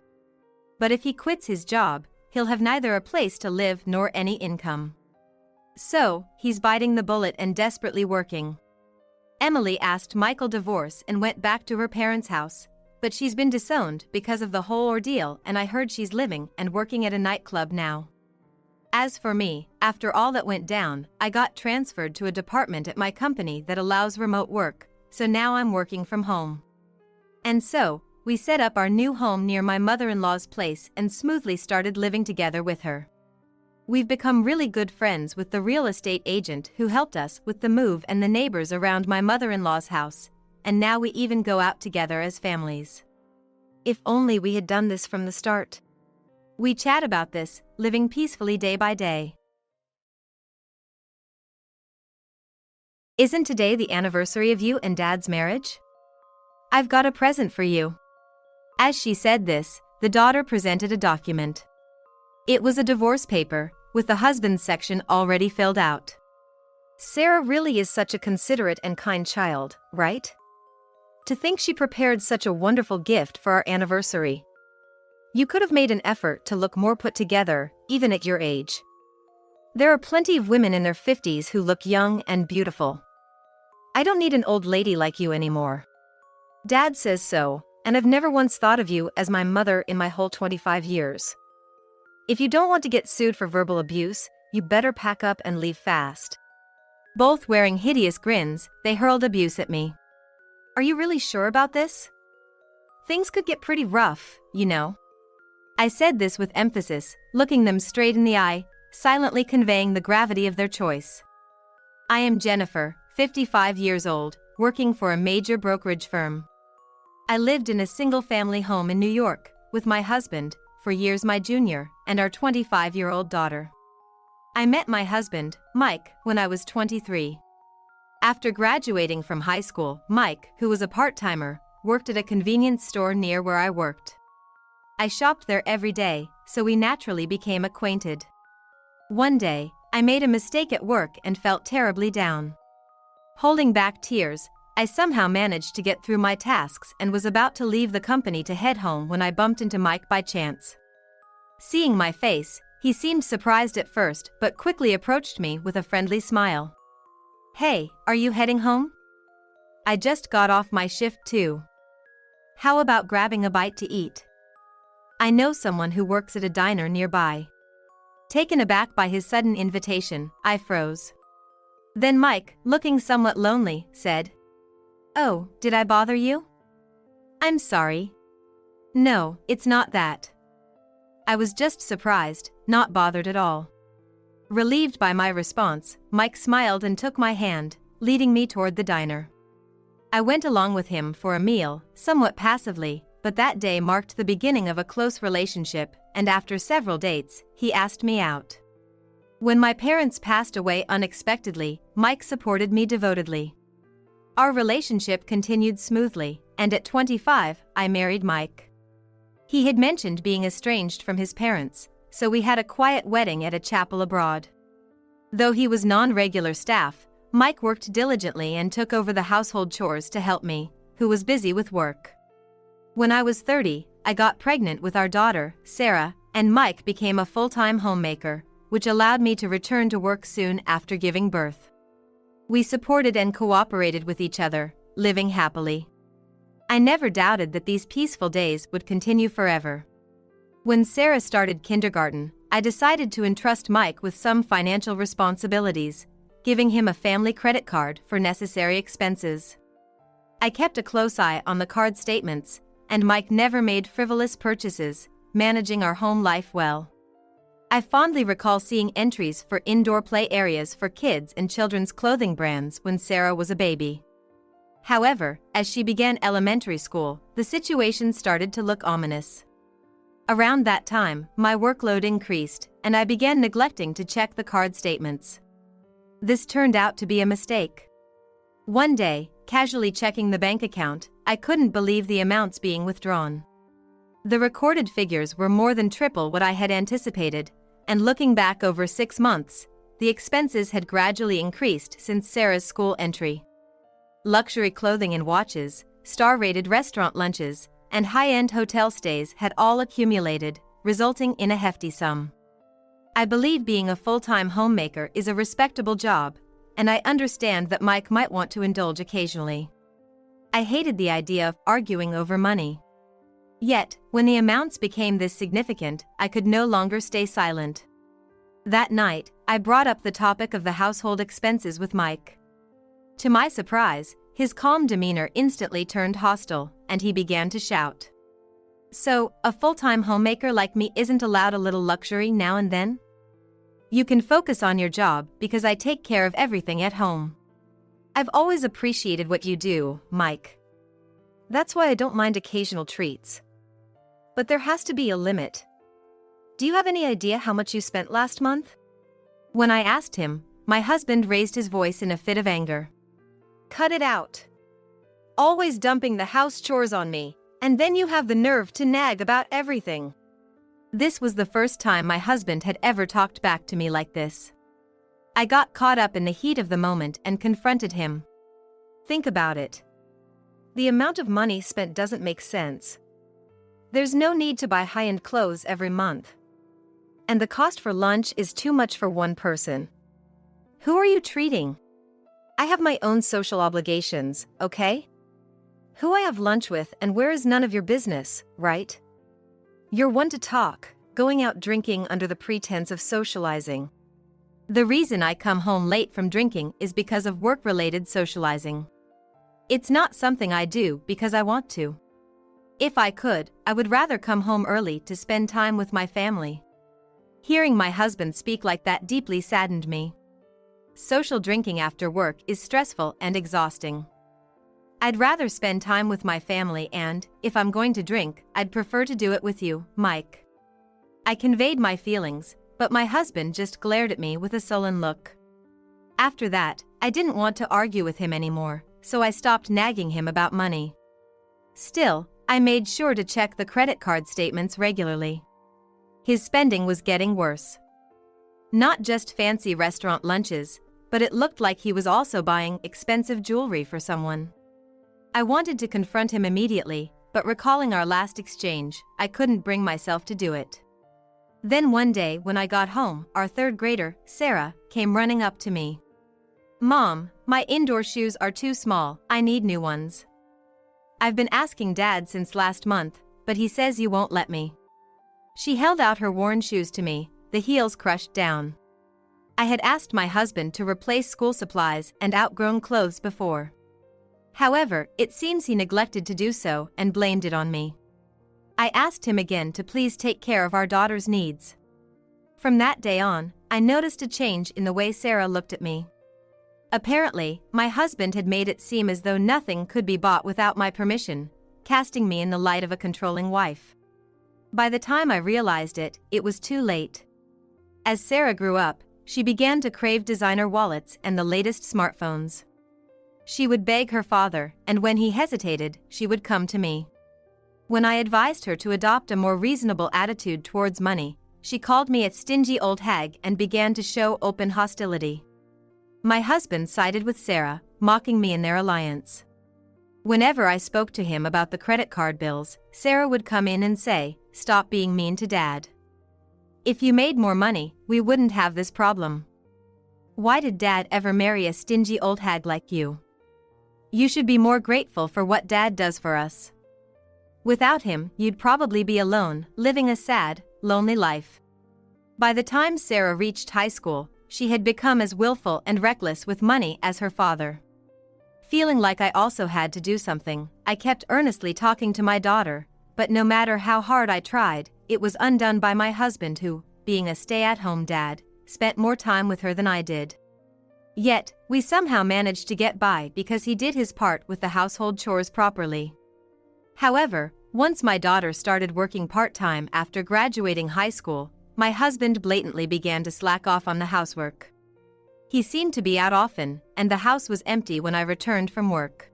But if he quits his job, he'll have neither a place to live nor any income. So, he's biting the bullet and desperately working. Emily asked Michael divorce and went back to her parents' house, but she's been disowned because of the whole ordeal, and I heard she's living and working at a nightclub now. As for me, after all that went down, I got transferred to a department at my company that allows remote work, so now I'm working from home. And so, we set up our new home near my mother-in-law's place and smoothly started living together with her. We've become really good friends with the real estate agent who helped us with the move and the neighbors around my mother-in-law's house, and now we even go out together as families. If only we had done this from the start. We chat about this, living peacefully day by day. Isn't today the anniversary of you and Dad's marriage? I've got a present for you. As she said this, the daughter presented a document. It was a divorce paper, with the husband's section already filled out. Sarah really is such a considerate and kind child, right? To think she prepared such a wonderful gift for our anniversary. You could have made an effort to look more put together, even at your age. There are plenty of women in their 50s who look young and beautiful. I don't need an old lady like you anymore. Dad says so, and I've never once thought of you as my mother in my whole 25 years. If you don't want to get sued for verbal abuse, you better pack up and leave fast. Both wearing hideous grins, they hurled abuse at me. Are you really sure about this? Things could get pretty rough, you know. I said this with emphasis, looking them straight in the eye, silently conveying the gravity of their choice. I am Jennifer, 55 years old, working for a major brokerage firm. I lived in a single-family home in New York, with my husband, for years my junior, and our 25-year-old daughter. I met my husband, Mike, when I was 23. After graduating from high school, Mike, who was a part-timer, worked at a convenience store near where I worked. I shopped there every day, so we naturally became acquainted. One day, I made a mistake at work and felt terribly down. Holding back tears, I somehow managed to get through my tasks and was about to leave the company to head home when I bumped into Mike by chance. Seeing my face, he seemed surprised at first but quickly approached me with a friendly smile. "Hey, are you heading home? I just got off my shift too. How about grabbing a bite to eat? I know someone who works at a diner nearby." Taken aback by his sudden invitation, I froze. Then Mike, looking somewhat lonely, said, "Oh, did I bother you?" "I'm sorry. No, it's not that." I was just surprised, not bothered at all. Relieved by my response, Mike smiled and took my hand, leading me toward the diner. I went along with him for a meal, somewhat passively, but that day marked the beginning of a close relationship, and after several dates, he asked me out. When my parents passed away unexpectedly, Mike supported me devotedly. Our relationship continued smoothly, and at 25, I married Mike. He had mentioned being estranged from his parents, so we had a quiet wedding at a chapel abroad. Though he was non-regular staff, Mike worked diligently and took over the household chores to help me, who was busy with work. When I was 30, I got pregnant with our daughter, Sarah, and Mike became a full-time homemaker, which allowed me to return to work soon after giving birth. We supported and cooperated with each other, living happily. I never doubted that these peaceful days would continue forever. When Sarah started kindergarten, I decided to entrust Mike with some financial responsibilities, giving him a family credit card for necessary expenses. I kept a close eye on the card statements, and Mike never made frivolous purchases, managing our home life well. I fondly recall seeing entries for indoor play areas for kids and children's clothing brands when Sarah was a baby. However, as she began elementary school, the situation started to look ominous. Around that time, my workload increased, and I began neglecting to check the card statements. This turned out to be a mistake. One day, casually checking the bank account, I couldn't believe the amounts being withdrawn. The recorded figures were more than triple what I had anticipated, and looking back over 6 months, the expenses had gradually increased since Sarah's school entry. Luxury clothing and watches, star-rated restaurant lunches, and high-end hotel stays had all accumulated, resulting in a hefty sum. I believe being a full-time homemaker is a respectable job, and I understand that Mike might want to indulge occasionally. I hated the idea of arguing over money. Yet, when the amounts became this significant, I could no longer stay silent. That night, I brought up the topic of the household expenses with Mike. To my surprise, his calm demeanor instantly turned hostile, and he began to shout. "So, a full-time homemaker like me isn't allowed a little luxury now and then? You can focus on your job because I take care of everything at home. I've always appreciated what you do, Mike. That's why I don't mind occasional treats. But there has to be a limit. Do you have any idea how much you spent last month?" When I asked him, my husband raised his voice in a fit of anger. Cut it out. Always dumping the house chores on me, and then you have the nerve to nag about everything. This was the first time my husband had ever talked back to me like this. I got caught up in the heat of the moment and confronted him. Think about it. The amount of money spent doesn't make sense. There's no need to buy high-end clothes every month. And the cost for lunch is too much for one person. Who are you treating? I have my own social obligations, okay? Who I have lunch with and where is none of your business, right? You're one to talk, going out drinking under the pretense of socializing. The reason I come home late from drinking is because of work-related socializing. It's not something I do because I want to. If I could, I would rather come home early to spend time with my family. Hearing my husband speak like that deeply saddened me. Social drinking after work is stressful and exhausting. I'd rather spend time with my family and, if I'm going to drink, I'd prefer to do it with you, Mike. I conveyed my feelings, but my husband just glared at me with a sullen look. After that, I didn't want to argue with him anymore, so I stopped nagging him about money. Still, I made sure to check the credit card statements regularly. His spending was getting worse. Not just fancy restaurant lunches, but it looked like he was also buying expensive jewelry for someone. I wanted to confront him immediately, but recalling our last exchange, I couldn't bring myself to do it. Then one day when I got home, our third grader, Sarah, came running up to me. "Mom, my indoor shoes are too small, I need new ones. I've been asking Dad since last month, but he says you won't let me." She held out her worn shoes to me, the heels crushed down. I had asked my husband to replace school supplies and outgrown clothes before. However, it seems he neglected to do so and blamed it on me. I asked him again to please take care of our daughter's needs. From that day on, I noticed a change in the way Sarah looked at me. Apparently, my husband had made it seem as though nothing could be bought without my permission, casting me in the light of a controlling wife. By the time I realized it, it was too late. As Sarah grew up, she began to crave designer wallets and the latest smartphones. She would beg her father, and when he hesitated, she would come to me. When I advised her to adopt a more reasonable attitude towards money, she called me a stingy old hag and began to show open hostility. My husband sided with Sarah, mocking me in their alliance. Whenever I spoke to him about the credit card bills, Sarah would come in and say, "Stop being mean to Dad. If you made more money, we wouldn't have this problem. Why did Dad ever marry a stingy old hag like you? You should be more grateful for what Dad does for us. Without him, you'd probably be alone, living a sad, lonely life." By the time Sarah reached high school, she had become as willful and reckless with money as her father. Feeling like I also had to do something, I kept earnestly talking to my daughter, but no matter how hard I tried, it was undone by my husband who, being a stay-at-home dad, spent more time with her than I did. Yet, we somehow managed to get by because he did his part with the household chores properly. However, once my daughter started working part-time after graduating high school, my husband blatantly began to slack off on the housework. He seemed to be out often, and the house was empty when I returned from work.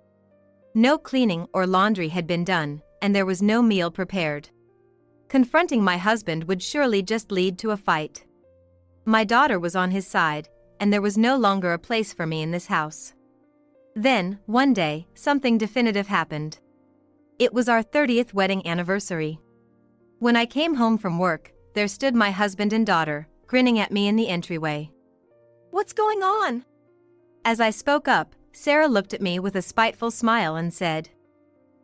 No cleaning or laundry had been done, and there was no meal prepared. Confronting my husband would surely just lead to a fight. My daughter was on his side, and there was no longer a place for me in this house. Then, one day, something definitive happened. It was our 30th wedding anniversary. When I came home from work, there stood my husband and daughter, grinning at me in the entryway. "What's going on?" As I spoke up, Sarah looked at me with a spiteful smile and said,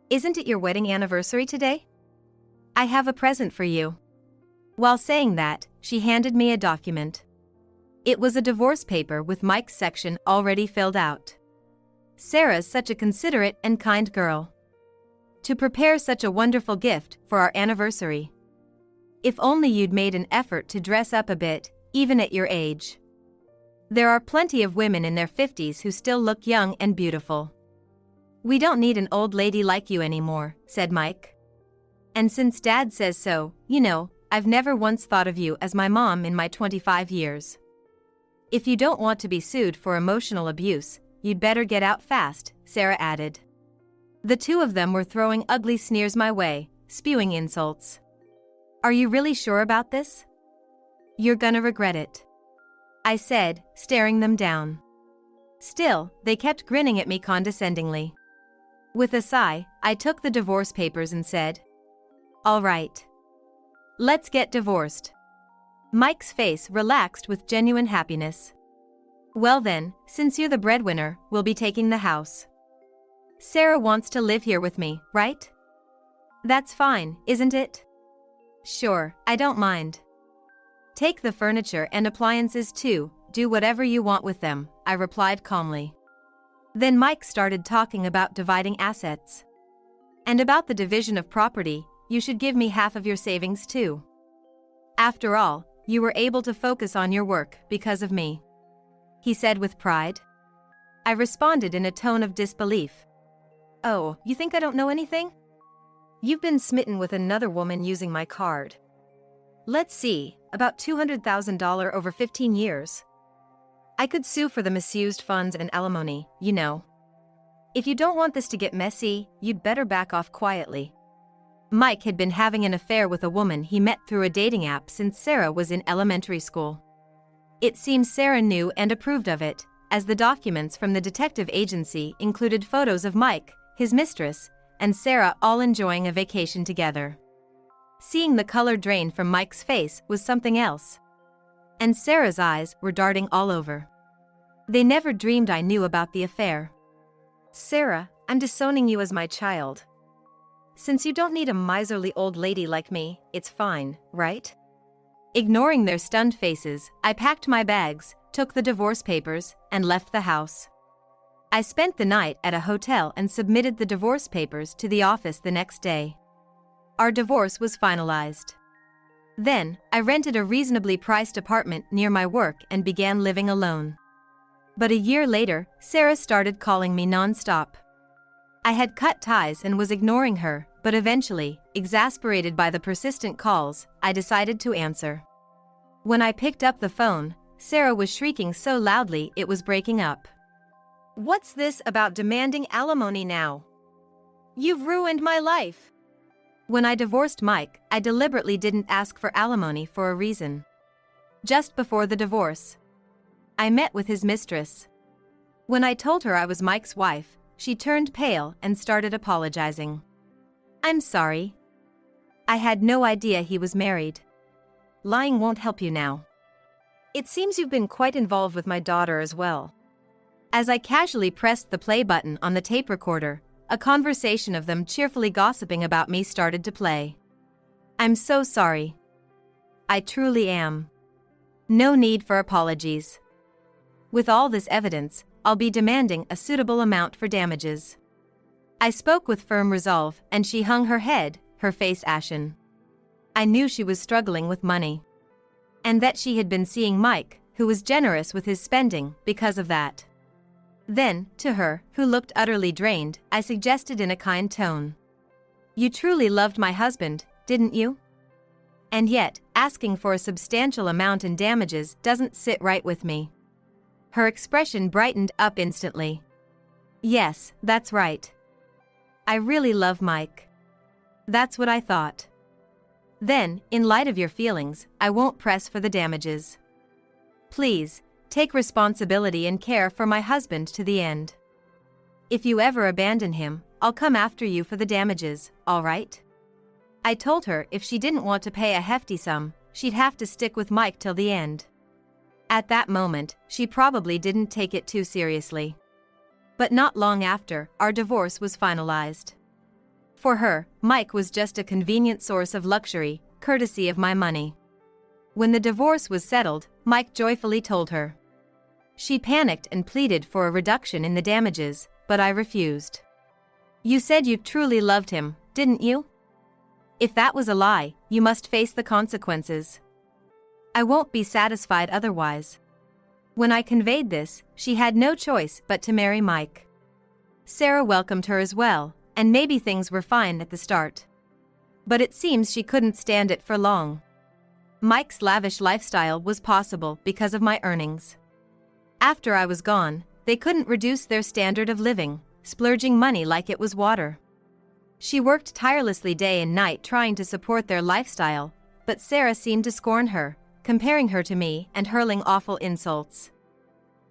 "Isn't it your wedding anniversary today? I have a present for you." While saying that, she handed me a document. It was a divorce paper with Mike's section already filled out. Sarah's such a considerate and kind girl. To prepare such a wonderful gift for our anniversary. If only you'd made an effort to dress up a bit, even at your age. There are plenty of women in their 50s who still look young and beautiful. "We don't need an old lady like you anymore," said Mike. "And since Dad says so, you know, I've never once thought of you as my mom in my 25 years. If you don't want to be sued for emotional abuse, you'd better get out fast, Sarah added. The two of them were throwing ugly sneers my way, spewing insults. Are you really sure about this? You're gonna regret it, I said, staring them down. Still, they kept grinning at me condescendingly. With a sigh, I took the divorce papers and said, "All right. Let's get divorced." Mike's face relaxed with genuine happiness. "Well then, since you're the breadwinner, we'll be taking the house. Sarah wants to live here with me, right? That's fine, isn't it?" "Sure, I don't mind. Take the furniture and appliances too, do whatever you want with them," I replied calmly. Then Mike started talking about dividing assets. "And about the division of property, you should give me half of your savings too. After all, you were able to focus on your work because of me," he said with pride. I responded in a tone of disbelief. "Oh, you think I don't know anything? You've been smitten with another woman using my card. Let's see, about $200,000 over 15 years. I could sue for the misused funds and alimony, you know. If you don't want this to get messy, you'd better back off quietly." Mike had been having an affair with a woman he met through a dating app since Sarah was in elementary school. It seems Sarah knew and approved of it, as the documents from the detective agency included photos of Mike, his mistress, and Sarah all enjoying a vacation together. Seeing the color drain from Mike's face was something else. And Sarah's eyes were darting all over. They never dreamed I knew about the affair. "Sarah, I'm disowning you as my child. Since you don't need a miserly old lady like me, it's fine, right?" Ignoring their stunned faces, I packed my bags, took the divorce papers, and left the house. I spent the night at a hotel and submitted the divorce papers to the office the next day. Our divorce was finalized. Then, I rented a reasonably priced apartment near my work and began living alone. But a year later, Sarah started calling me non-stop. I had cut ties and was ignoring her, but eventually, exasperated by the persistent calls, I decided to answer. When I picked up the phone, Sarah was shrieking so loudly it was breaking up. "What's this about demanding alimony now? You've ruined my life." When I divorced Mike, I deliberately didn't ask for alimony for a reason. Just before the divorce, I met with his mistress. When I told her I was Mike's wife, she turned pale and started apologizing. "I'm sorry. I had no idea he was married. Lying won't help you now. It seems you've been quite involved with my daughter as well." As I casually pressed the play button on the tape recorder, a conversation of them cheerfully gossiping about me started to play. "I'm so sorry. I truly am. No need for apologies. With all this evidence, I'll be demanding a suitable amount for damages." I spoke with firm resolve, and she hung her head, her face ashen. I knew she was struggling with money. And that she had been seeing Mike, who was generous with his spending, because of that. Then, to her, who looked utterly drained, I suggested in a kind tone. "You truly loved my husband, didn't you? And yet, asking for a substantial amount in damages doesn't sit right with me." Her expression brightened up instantly. "Yes, that's right. I really love Mike. That's what I thought. Then, in light of your feelings, I won't press for the damages. Please, take responsibility and care for my husband to the end. If you ever abandon him, I'll come after you for the damages, all right?" I told her if she didn't want to pay a hefty sum, she'd have to stick with Mike till the end. At that moment, she probably didn't take it too seriously. But not long after, our divorce was finalized. For her, Mike was just a convenient source of luxury, courtesy of my money. When the divorce was settled, Mike joyfully told her. She panicked and pleaded for a reduction in the damages, but I refused. "You said you truly loved him, didn't you? If that was a lie, you must face the consequences. I won't be satisfied otherwise." When I conveyed this, she had no choice but to marry Mike. Sarah welcomed her as well, and maybe things were fine at the start. But it seems she couldn't stand it for long. Mike's lavish lifestyle was possible because of my earnings. After I was gone, they couldn't reduce their standard of living, splurging money like it was water. She worked tirelessly day and night trying to support their lifestyle, but Sarah seemed to scorn her, comparing her to me and hurling awful insults.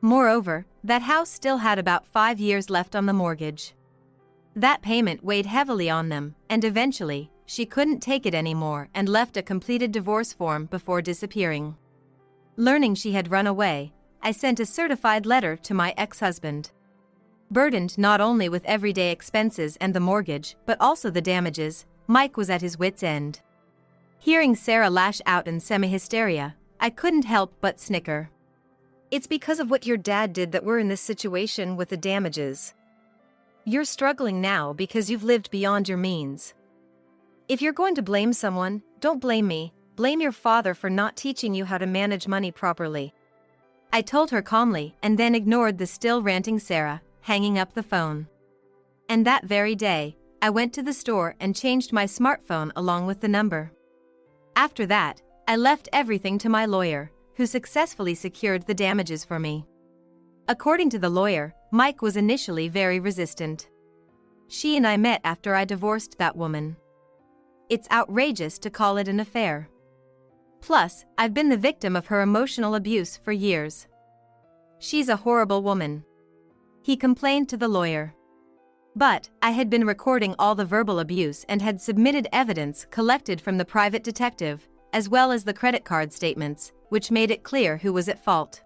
Moreover, that house still had about 5 years left on the mortgage. That payment weighed heavily on them, and eventually, she couldn't take it anymore and left a completed divorce form before disappearing. Learning she had run away, I sent a certified letter to my ex-husband. Burdened not only with everyday expenses and the mortgage but also the damages, Mike was at his wits' end. Hearing Sarah lash out in semi-hysteria, I couldn't help but snicker. It's because of what your dad did that we're in this situation with the damages. You're struggling now because you've lived beyond your means. If you're going to blame someone, don't blame me, blame your father for not teaching you how to manage money properly. I told her calmly and then ignored the still ranting Sarah, hanging up the phone. And that very day, I went to the store and changed my smartphone along with the number. After that, I left everything to my lawyer, who successfully secured the damages for me. According to the lawyer, Mike was initially very resistant. She and I met after I divorced that woman. It's outrageous to call it an affair. Plus, I've been the victim of her emotional abuse for years. She's a horrible woman. He complained to the lawyer. But, I had been recording all the verbal abuse and had submitted evidence collected from the private detective, as well as the credit card statements, which made it clear who was at fault.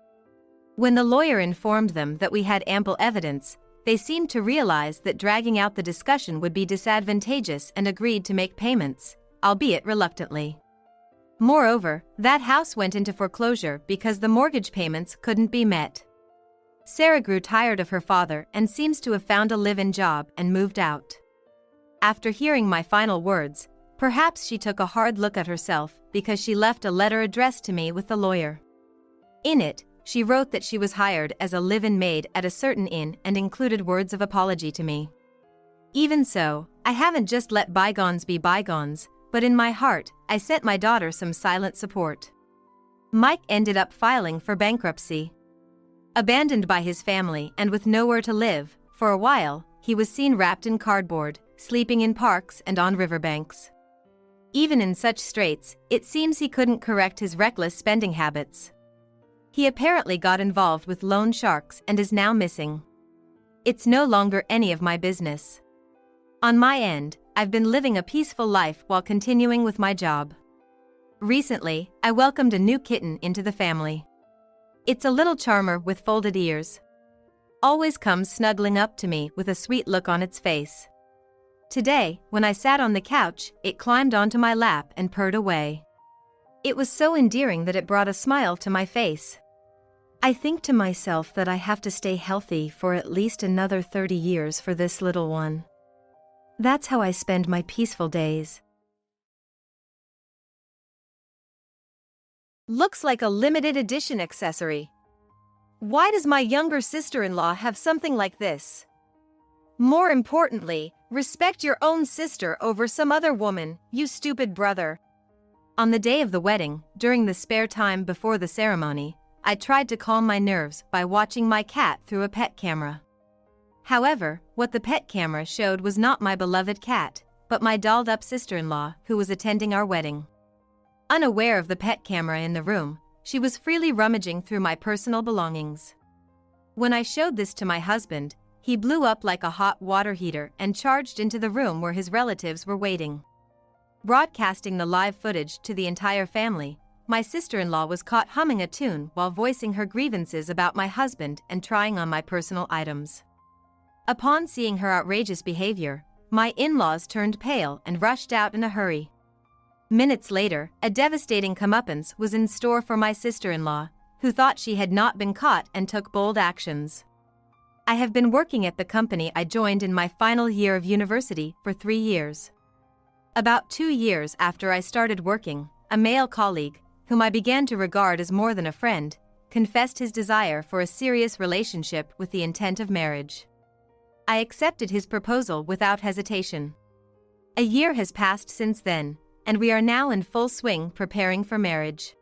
When the lawyer informed them that we had ample evidence, they seemed to realize that dragging out the discussion would be disadvantageous and agreed to make payments, albeit reluctantly. Moreover, that house went into foreclosure because the mortgage payments couldn't be met. Sarah grew tired of her father and seems to have found a live-in job and moved out. After hearing my final words, perhaps she took a hard look at herself because she left a letter addressed to me with the lawyer. In it, she wrote that she was hired as a live-in maid at a certain inn and included words of apology to me. Even so, I haven't just let bygones be bygones, but in my heart, I sent my daughter some silent support. Mike ended up filing for bankruptcy. Abandoned by his family and with nowhere to live, for a while, he was seen wrapped in cardboard, sleeping in parks and on riverbanks. Even in such straits, it seems he couldn't correct his reckless spending habits. He apparently got involved with loan sharks and is now missing. It's no longer any of my business. On my end, I've been living a peaceful life while continuing with my job. Recently, I welcomed a new kitten into the family. It's a little charmer with folded ears. Always comes snuggling up to me with a sweet look on its face. Today, when I sat on the couch, it climbed onto my lap and purred away. It was so endearing that it brought a smile to my face. I think to myself that I have to stay healthy for at least another 30 years for this little one. That's how I spend my peaceful days. Looks like a limited edition accessory. Why does my younger sister-in-law have something like this? More importantly, respect your own sister over some other woman, you stupid brother. On the day of the wedding, during the spare time before the ceremony, I tried to calm my nerves by watching my cat through a pet camera. However, what the pet camera showed was not my beloved cat, but my dolled-up sister-in-law who was attending our wedding. Unaware of the pet camera in the room, she was freely rummaging through my personal belongings. When I showed this to my husband, he blew up like a hot water heater and charged into the room where his relatives were waiting. Broadcasting the live footage to the entire family, my sister-in-law was caught humming a tune while voicing her grievances about my husband and trying on my personal items. Upon seeing her outrageous behavior, my in-laws turned pale and rushed out in a hurry. Minutes later, a devastating comeuppance was in store for my sister-in-law, who thought she had not been caught and took bold actions. I have been working at the company I joined in my final year of university for 3 years. About 2 years after I started working, a male colleague, whom I began to regard as more than a friend, confessed his desire for a serious relationship with the intent of marriage. I accepted his proposal without hesitation. A year has passed since then, and we are now in full swing preparing for marriage.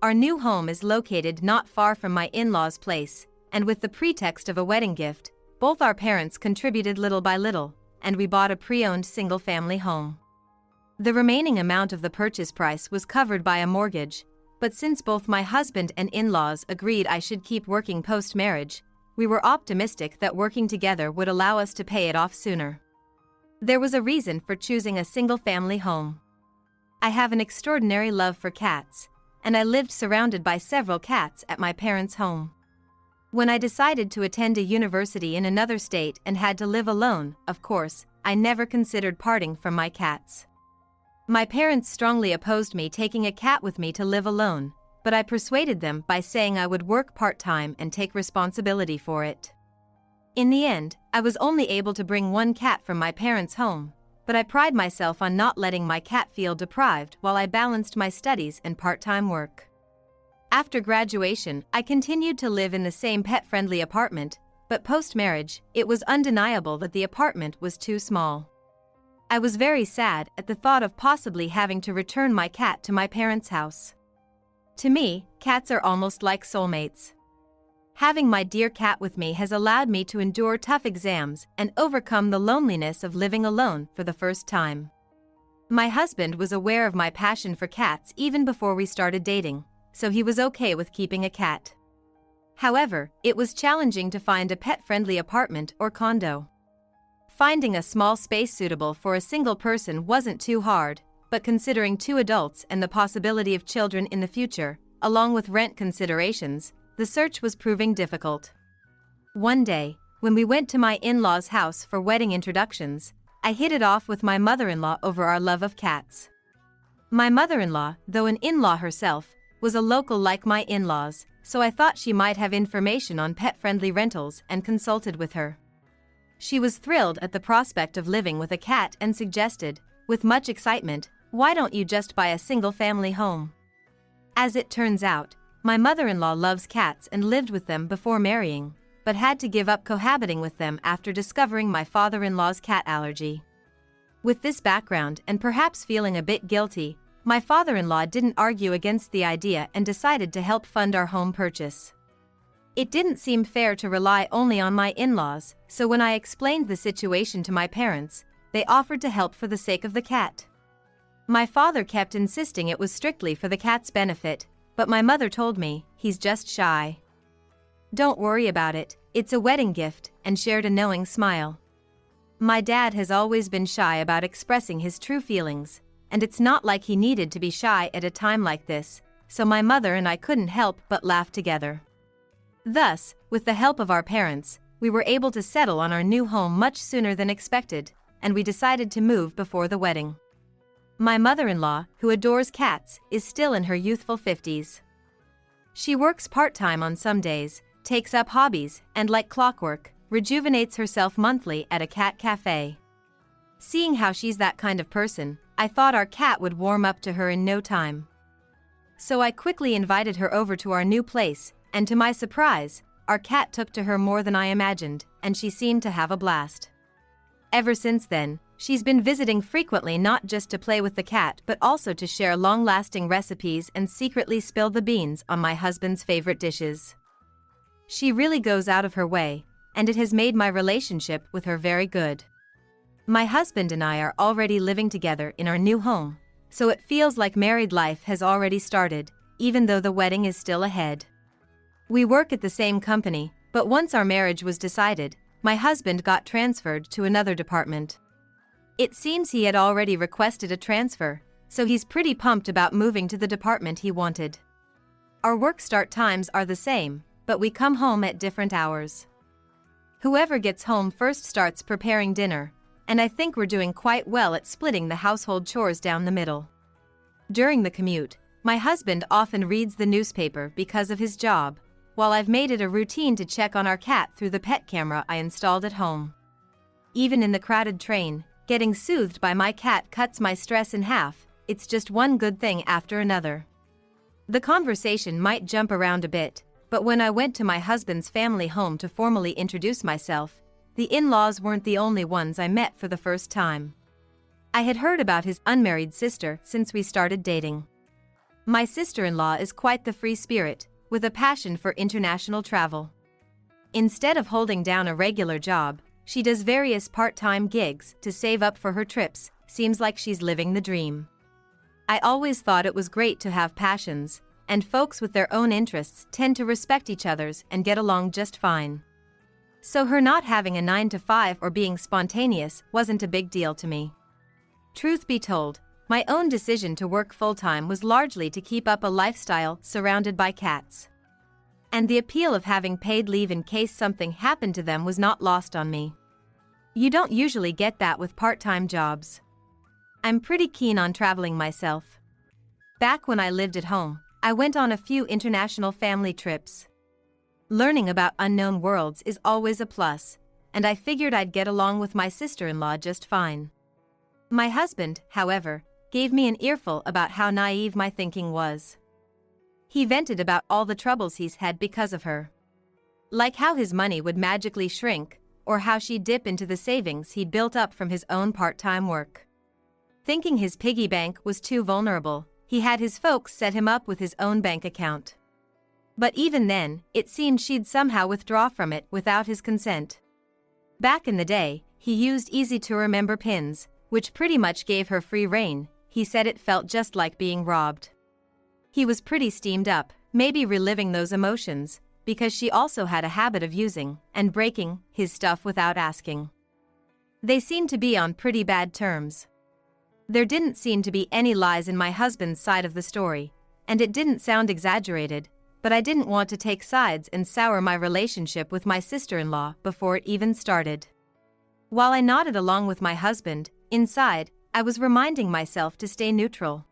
Our new home is located not far from my in-laws' place, and with the pretext of a wedding gift, both our parents contributed little by little, and we bought a pre-owned single-family home. The remaining amount of the purchase price was covered by a mortgage, but since both my husband and in-laws agreed I should keep working post-marriage, we were optimistic that working together would allow us to pay it off sooner. There was a reason for choosing a single-family home. I have an extraordinary love for cats, and I lived surrounded by several cats at my parents' home. When I decided to attend a university in another state and had to live alone, of course, I never considered parting from my cats. My parents strongly opposed me taking a cat with me to live alone, but I persuaded them by saying I would work part-time and take responsibility for it. In the end, I was only able to bring one cat from my parents' home, but I pride myself on not letting my cat feel deprived while I balanced my studies and part-time work. After graduation, I continued to live in the same pet-friendly apartment, but post-marriage, it was undeniable that the apartment was too small. I was very sad at the thought of possibly having to return my cat to my parents' house. To me, cats are almost like soulmates. Having my dear cat with me has allowed me to endure tough exams and overcome the loneliness of living alone for the first time. My husband was aware of my passion for cats even before we started dating, so he was okay with keeping a cat. However, it was challenging to find a pet-friendly apartment or condo. Finding a small space suitable for a single person wasn't too hard, but considering 2 adults and the possibility of children in the future, along with rent considerations, the search was proving difficult. One day, when we went to my in-laws' house for wedding introductions, I hit it off with my mother-in-law over our love of cats. My mother-in-law, though an in-law herself, was a local like my in-laws, so I thought she might have information on pet-friendly rentals and consulted with her. She was thrilled at the prospect of living with a cat and suggested, with much excitement, "Why don't you just buy a single-family home?" As it turns out, my mother-in-law loves cats and lived with them before marrying, but had to give up cohabiting with them after discovering my father-in-law's cat allergy. With this background and perhaps feeling a bit guilty, my father-in-law didn't argue against the idea and decided to help fund our home purchase. It didn't seem fair to rely only on my in-laws, so when I explained the situation to my parents, they offered to help for the sake of the cat. My father kept insisting it was strictly for the cat's benefit, but my mother told me, "He's just shy. Don't worry about it, it's a wedding gift," and shared a knowing smile. My dad has always been shy about expressing his true feelings, and it's not like he needed to be shy at a time like this, so my mother and I couldn't help but laugh together. Thus, with the help of our parents, we were able to settle on our new home much sooner than expected, and we decided to move before the wedding. My mother-in-law, who adores cats, is still in her youthful 50s. She works part-time on some days, takes up hobbies, and like clockwork, rejuvenates herself monthly at a cat cafe. Seeing how she's that kind of person, I thought our cat would warm up to her in no time. So I quickly invited her over to our new place, and to my surprise, our cat took to her more than I imagined, and she seemed to have a blast. Ever since then, she's been visiting frequently not just to play with the cat but also to share long-lasting recipes and secretly spill the beans on my husband's favorite dishes. She really goes out of her way, and it has made my relationship with her very good. My husband and I are already living together in our new home, so it feels like married life has already started, even though the wedding is still ahead. We work at the same company, but once our marriage was decided, my husband got transferred to another department. It seems he had already requested a transfer, so he's pretty pumped about moving to the department he wanted. Our work start times are the same, but we come home at different hours. Whoever gets home first starts preparing dinner, and I think we're doing quite well at splitting the household chores down the middle. During the commute, my husband often reads the newspaper because of his job, while I've made it a routine to check on our cat through the pet camera I installed at home. Even in the crowded train, getting soothed by my cat cuts my stress in half. It's just one good thing after another. The conversation might jump around a bit, but when I went to my husband's family home to formally introduce myself, the in-laws weren't the only ones I met for the first time. I had heard about his unmarried sister since we started dating. My sister-in-law is quite the free spirit, with a passion for international travel. Instead of holding down a regular job, she does various part-time gigs to save up for her trips. Seems like she's living the dream. I always thought it was great to have passions, and folks with their own interests tend to respect each other's and get along just fine. So her not having a 9 to 5 or being spontaneous wasn't a big deal to me. Truth be told, my own decision to work full-time was largely to keep up a lifestyle surrounded by cats. And the appeal of having paid leave in case something happened to them was not lost on me. You don't usually get that with part-time jobs. I'm pretty keen on traveling myself. Back when I lived at home, I went on a few international family trips. Learning about unknown worlds is always a plus, and I figured I'd get along with my sister-in-law just fine. My husband, however, gave me an earful about how naive my thinking was. He vented about all the troubles he's had because of her. Like how his money would magically shrink, or how she'd dip into the savings he'd built up from his own part-time work. Thinking his piggy bank was too vulnerable, he had his folks set him up with his own bank account. But even then, it seemed she'd somehow withdraw from it without his consent. Back in the day, he used easy-to-remember pins, which pretty much gave her free rein. He said it felt just like being robbed. He was pretty steamed up, maybe reliving those emotions, because she also had a habit of using and breaking his stuff without asking. They seemed to be on pretty bad terms. There didn't seem to be any lies in my husband's side of the story, and it didn't sound exaggerated, but I didn't want to take sides and sour my relationship with my sister-in-law before it even started. While I nodded along with my husband, inside, I was reminding myself to stay neutral.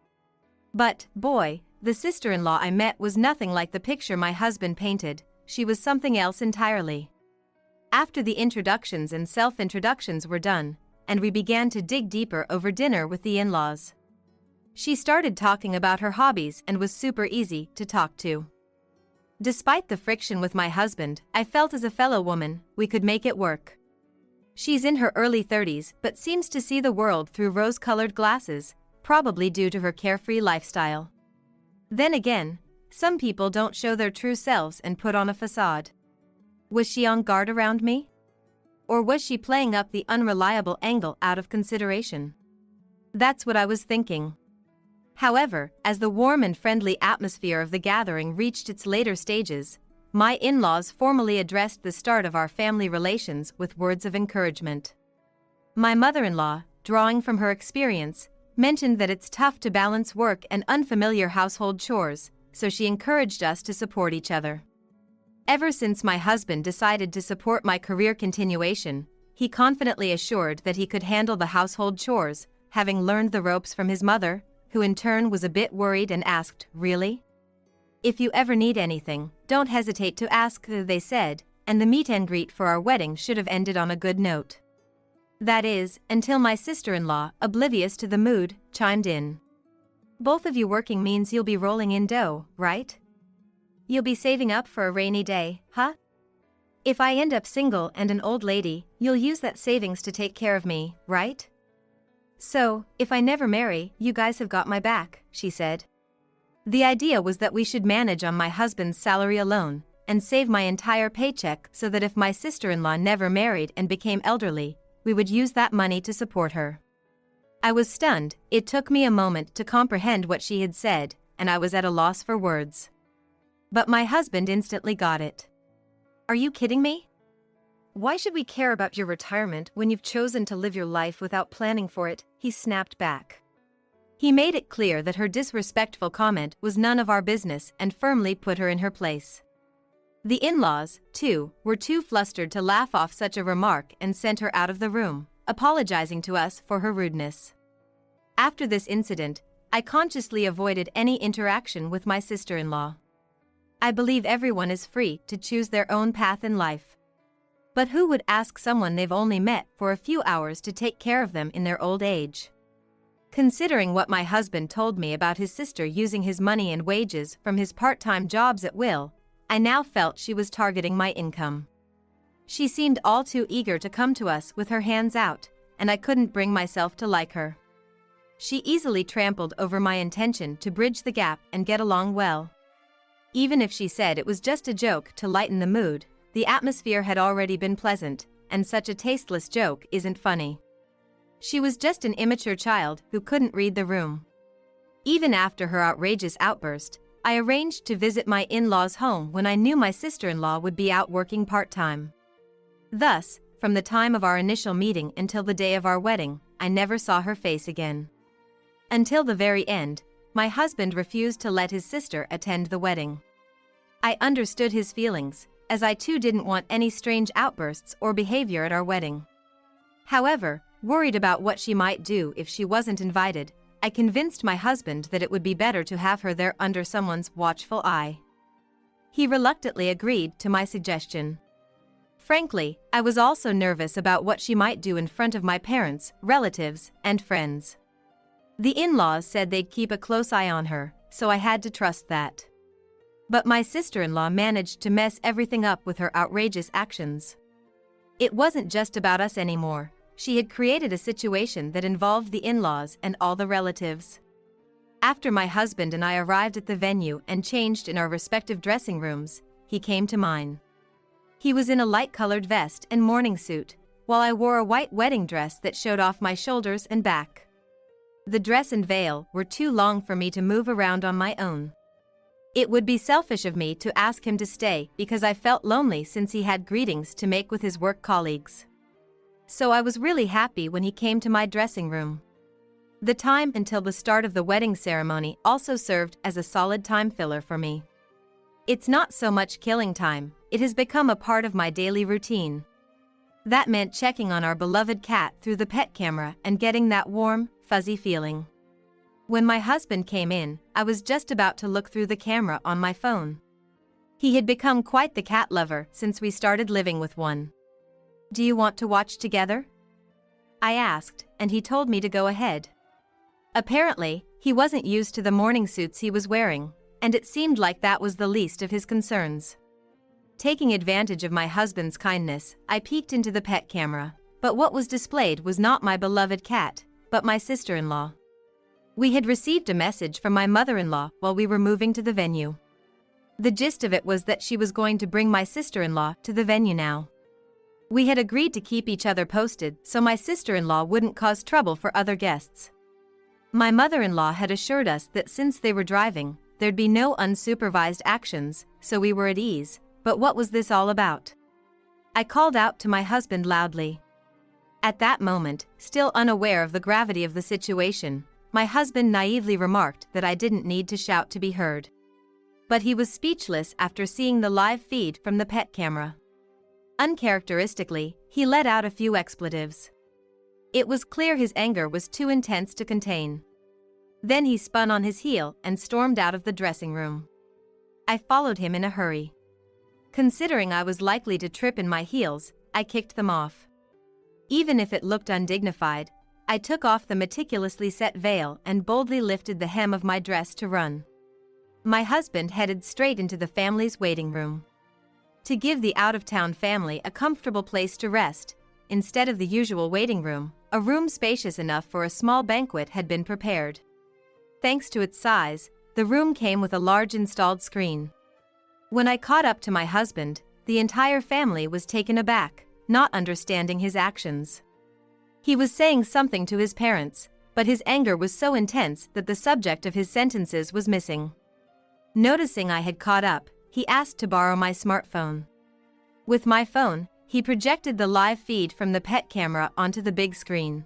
But, boy, the sister-in-law I met was nothing like the picture my husband painted. She was something else entirely. After the introductions and self-introductions were done, and we began to dig deeper over dinner with the in-laws, she started talking about her hobbies and was super easy to talk to. Despite the friction with my husband, I felt as a fellow woman, we could make it work. She's in her early 30s but seems to see the world through rose-colored glasses, probably due to her carefree lifestyle. Then again, some people don't show their true selves and put on a facade. Was she on guard around me? Or was she playing up the unreliable angle out of consideration? That's what I was thinking. However, as the warm and friendly atmosphere of the gathering reached its later stages, my in-laws formally addressed the start of our family relations with words of encouragement. My mother-in-law, drawing from her experience, mentioned that it's tough to balance work and unfamiliar household chores, so she encouraged us to support each other. Ever since my husband decided to support my career continuation, he confidently assured that he could handle the household chores, having learned the ropes from his mother, who in turn was a bit worried and asked, "Really? If you ever need anything, don't hesitate to ask," they said, and the meet and greet for our wedding should have ended on a good note. That is, until my sister-in-law, oblivious to the mood, chimed in. "Both of you working means you'll be rolling in dough, right? You'll be saving up for a rainy day, huh? If I end up single and an old lady, you'll use that savings to take care of me, right? So, if I never marry, you guys have got my back," she said. The idea was that we should manage on my husband's salary alone, and save my entire paycheck so that if my sister-in-law never married and became elderly, we would use that money to support her. I was stunned. It took me a moment to comprehend what she had said, and I was at a loss for words. But my husband instantly got it. "Are you kidding me? Why should we care about your retirement when you've chosen to live your life without planning for it?" he snapped back. He made it clear that her disrespectful comment was none of our business and firmly put her in her place. The in-laws, too, were too flustered to laugh off such a remark and sent her out of the room, apologizing to us for her rudeness. After this incident, I consciously avoided any interaction with my sister-in-law. I believe everyone is free to choose their own path in life. But who would ask someone they've only met for a few hours to take care of them in their old age? Considering what my husband told me about his sister using his money and wages from his part-time jobs at will, I now felt she was targeting my income. She seemed all too eager to come to us with her hands out, and I couldn't bring myself to like her. She easily trampled over my intention to bridge the gap and get along well. Even if she said it was just a joke to lighten the mood, the atmosphere had already been pleasant, and such a tasteless joke isn't funny. She was just an immature child who couldn't read the room. Even after her outrageous outburst, I arranged to visit my in-laws' home when I knew my sister-in-law would be out working part-time. Thus, from the time of our initial meeting until the day of our wedding, I never saw her face again. Until the very end, my husband refused to let his sister attend the wedding. I understood his feelings, as I too didn't want any strange outbursts or behavior at our wedding. However, worried about what she might do if she wasn't invited, I convinced my husband that it would be better to have her there under someone's watchful eye. He reluctantly agreed to my suggestion. Frankly, I was also nervous about what she might do in front of my parents, relatives, and friends. The in-laws said they'd keep a close eye on her, so I had to trust that. But my sister-in-law managed to mess everything up with her outrageous actions. It wasn't just about us anymore. She had created a situation that involved the in-laws and all the relatives. After my husband and I arrived at the venue and changed in our respective dressing rooms, he came to mine. He was in a light-colored vest and morning suit, while I wore a white wedding dress that showed off my shoulders and back. The dress and veil were too long for me to move around on my own. It would be selfish of me to ask him to stay because I felt lonely since he had greetings to make with his work colleagues. So I was really happy when he came to my dressing room. The time until the start of the wedding ceremony also served as a solid time filler for me. It's not so much killing time, it has become a part of my daily routine. That meant checking on our beloved cat through the pet camera and getting that warm, fuzzy feeling. When my husband came in, I was just about to look through the camera on my phone. He had become quite the cat lover since we started living with one. "Do you want to watch together?" I asked, and he told me to go ahead. Apparently, he wasn't used to the morning suits he was wearing, and it seemed like that was the least of his concerns. Taking advantage of my husband's kindness, I peeked into the pet camera, but what was displayed was not my beloved cat, but my sister-in-law. We had received a message from my mother-in-law while we were moving to the venue. The gist of it was that she was going to bring my sister-in-law to the venue now. We had agreed to keep each other posted so my sister-in-law wouldn't cause trouble for other guests. My mother-in-law had assured us that since they were driving, there'd be no unsupervised actions, so we were at ease. But what was this all about? I called out to my husband loudly. At that moment, still unaware of the gravity of the situation, my husband naively remarked that I didn't need to shout to be heard. But he was speechless after seeing the live feed from the pet camera. Uncharacteristically, he let out a few expletives. It was clear his anger was too intense to contain. Then he spun on his heel and stormed out of the dressing room. I followed him in a hurry. Considering I was likely to trip in my heels, I kicked them off. Even if it looked undignified, I took off the meticulously set veil and boldly lifted the hem of my dress to run. My husband headed straight into the family's waiting room. To give the out-of-town family a comfortable place to rest, instead of the usual waiting room, a room spacious enough for a small banquet had been prepared. Thanks to its size, the room came with a large installed screen. When I caught up to my husband, the entire family was taken aback, not understanding his actions. He was saying something to his parents, but his anger was so intense that the subject of his sentences was missing. Noticing I had caught up, he asked to borrow my smartphone. With my phone, he projected the live feed from the pet camera onto the big screen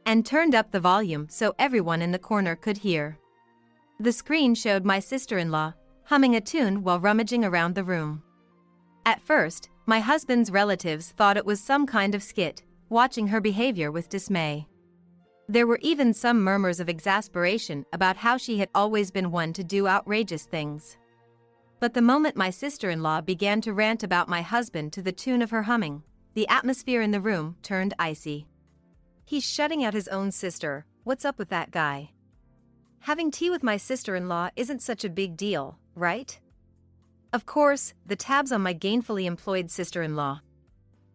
and turned up the volume so everyone in the corner could hear. The screen showed my sister-in-law humming a tune while rummaging around the room. At first, my husband's relatives thought it was some kind of skit, watching her behavior with dismay. There were even some murmurs of exasperation about how she had always been one to do outrageous things. But the moment my sister-in-law began to rant about my husband to the tune of her humming, the atmosphere in the room turned icy. "He's shutting out his own sister. What's up with that guy? Having tea with my sister-in-law isn't such a big deal, right?" Of course, the tabs on my gainfully employed sister-in-law.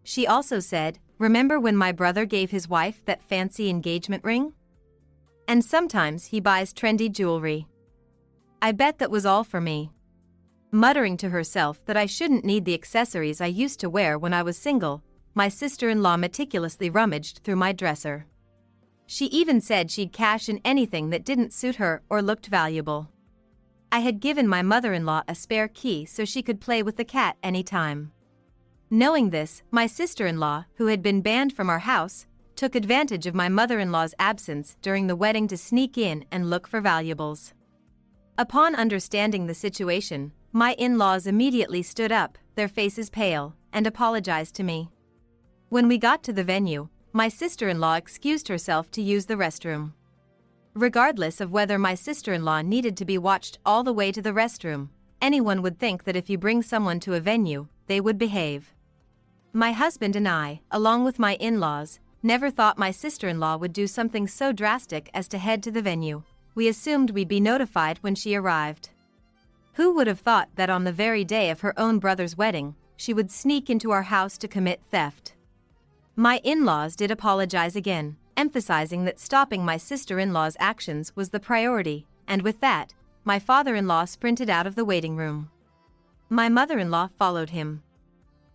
She also said, "Remember when my brother gave his wife that fancy engagement ring? And sometimes he buys trendy jewelry." I bet that was all for me. Muttering to herself that I shouldn't need the accessories I used to wear when I was single, my sister-in-law meticulously rummaged through my dresser. She even said she'd cash in anything that didn't suit her or looked valuable. I had given my mother-in-law a spare key so she could play with the cat anytime. Knowing this, my sister-in-law, who had been banned from our house, took advantage of my mother-in-law's absence during the wedding to sneak in and look for valuables. Upon understanding the situation, my in-laws immediately stood up, their faces pale, and apologized to me. When we got to the venue, my sister-in-law excused herself to use the restroom. Regardless of whether my sister-in-law needed to be watched all the way to the restroom, anyone would think that if you bring someone to a venue, they would behave. My husband and I, along with my in-laws, never thought my sister-in-law would do something so drastic as to head to the venue. We assumed we'd be notified when she arrived. Who would have thought that on the very day of her own brother's wedding, she would sneak into our house to commit theft? My in-laws did apologize again, emphasizing that stopping my sister-in-law's actions was the priority, and with that, my father-in-law sprinted out of the waiting room. My mother-in-law followed him.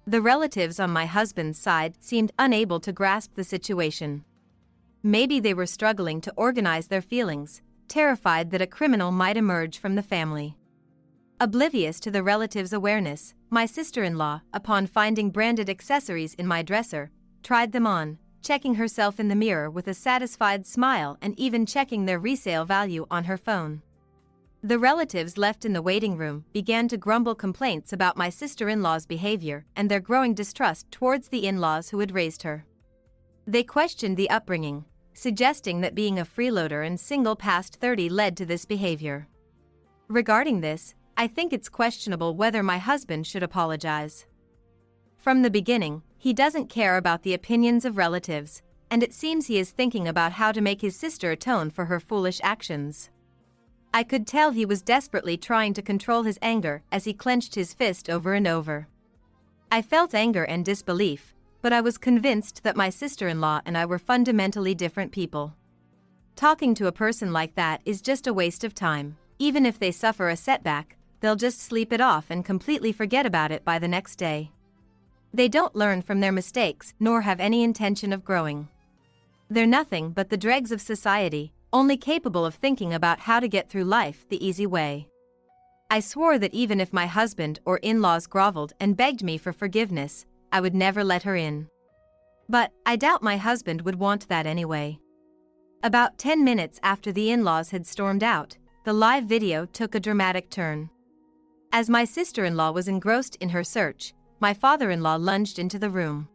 The relatives on my husband's side seemed unable to grasp the situation. Maybe they were struggling to organize their feelings, terrified that a criminal might emerge from the family. Oblivious to the relatives' awareness, my sister-in-law, upon finding branded accessories in my dresser, tried them on, checking herself in the mirror with a satisfied smile and even checking their resale value on her phone. The relatives left in the waiting room began to grumble complaints about my sister-in-law's behavior and their growing distrust towards the in-laws who had raised her. They questioned the upbringing, suggesting that being a freeloader and single past 30 led to this behavior. Regarding this, I think it's questionable whether my husband should apologize. From the beginning, he doesn't care about the opinions of relatives, and it seems he is thinking about how to make his sister atone for her foolish actions. I could tell he was desperately trying to control his anger as he clenched his fist over and over. I felt anger and disbelief, but I was convinced that my sister-in-law and I were fundamentally different people. Talking to a person like that is just a waste of time. Even if they suffer a setback, they'll just sleep it off and completely forget about it by the next day. They don't learn from their mistakes nor have any intention of growing. They're nothing but the dregs of society, only capable of thinking about how to get through life the easy way. I swore that even if my husband or in-laws groveled and begged me for forgiveness, I would never let her in. But I doubt my husband would want that anyway. About 10 minutes after the in-laws had stormed out, the live video took a dramatic turn. As my sister-in-law was engrossed in her search, my father-in-law lunged into the room.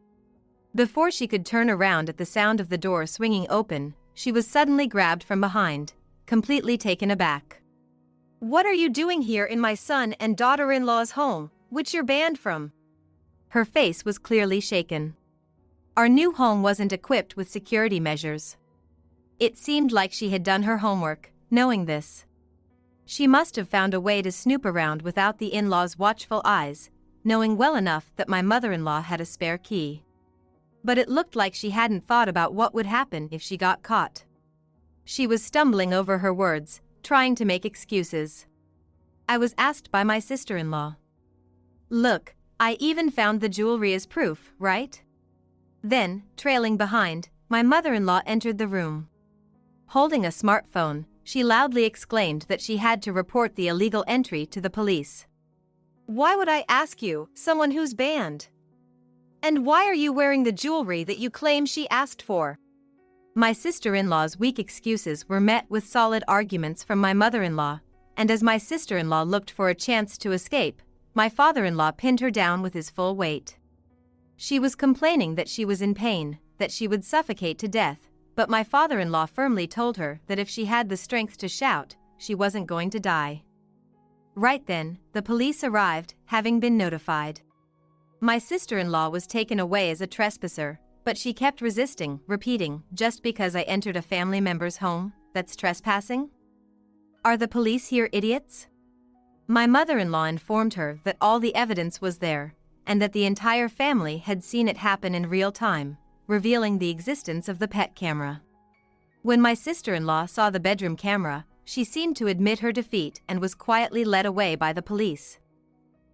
Before she could turn around at the sound of the door swinging open, she was suddenly grabbed from behind, completely taken aback. What are you doing here in my son and daughter-in-law's home, which you're banned from? Her face was clearly shaken. Our new home wasn't equipped with security measures. It seemed like she had done her homework, knowing this. She must have found a way to snoop around without the in-laws' watchful eyes, knowing well enough that my mother-in-law had a spare key. But it looked like she hadn't thought about what would happen if she got caught. She was stumbling over her words, trying to make excuses. I was asked by my sister-in-law. Look, I even found the jewelry as proof, right? Then, trailing behind, my mother-in-law entered the room. Holding a smartphone, she loudly exclaimed that she had to report the illegal entry to the police. Why would I ask you, someone who's banned? And why are you wearing the jewelry that you claim she asked for? My sister-in-law's weak excuses were met with solid arguments from my mother-in-law, and as my sister-in-law looked for a chance to escape, my father-in-law pinned her down with his full weight. She was complaining that she was in pain, that she would suffocate to death, but my father-in-law firmly told her that if she had the strength to shout, she wasn't going to die. Right then, the police arrived, having been notified. My sister-in-law was taken away as a trespasser, but she kept resisting, repeating, "Just because I entered a family member's home, that's trespassing? Are the police here idiots?" My mother-in-law informed her that all the evidence was there, and that the entire family had seen it happen in real time, revealing the existence of the pet camera. When my sister-in-law saw the bedroom camera, she seemed to admit her defeat and was quietly led away by the police.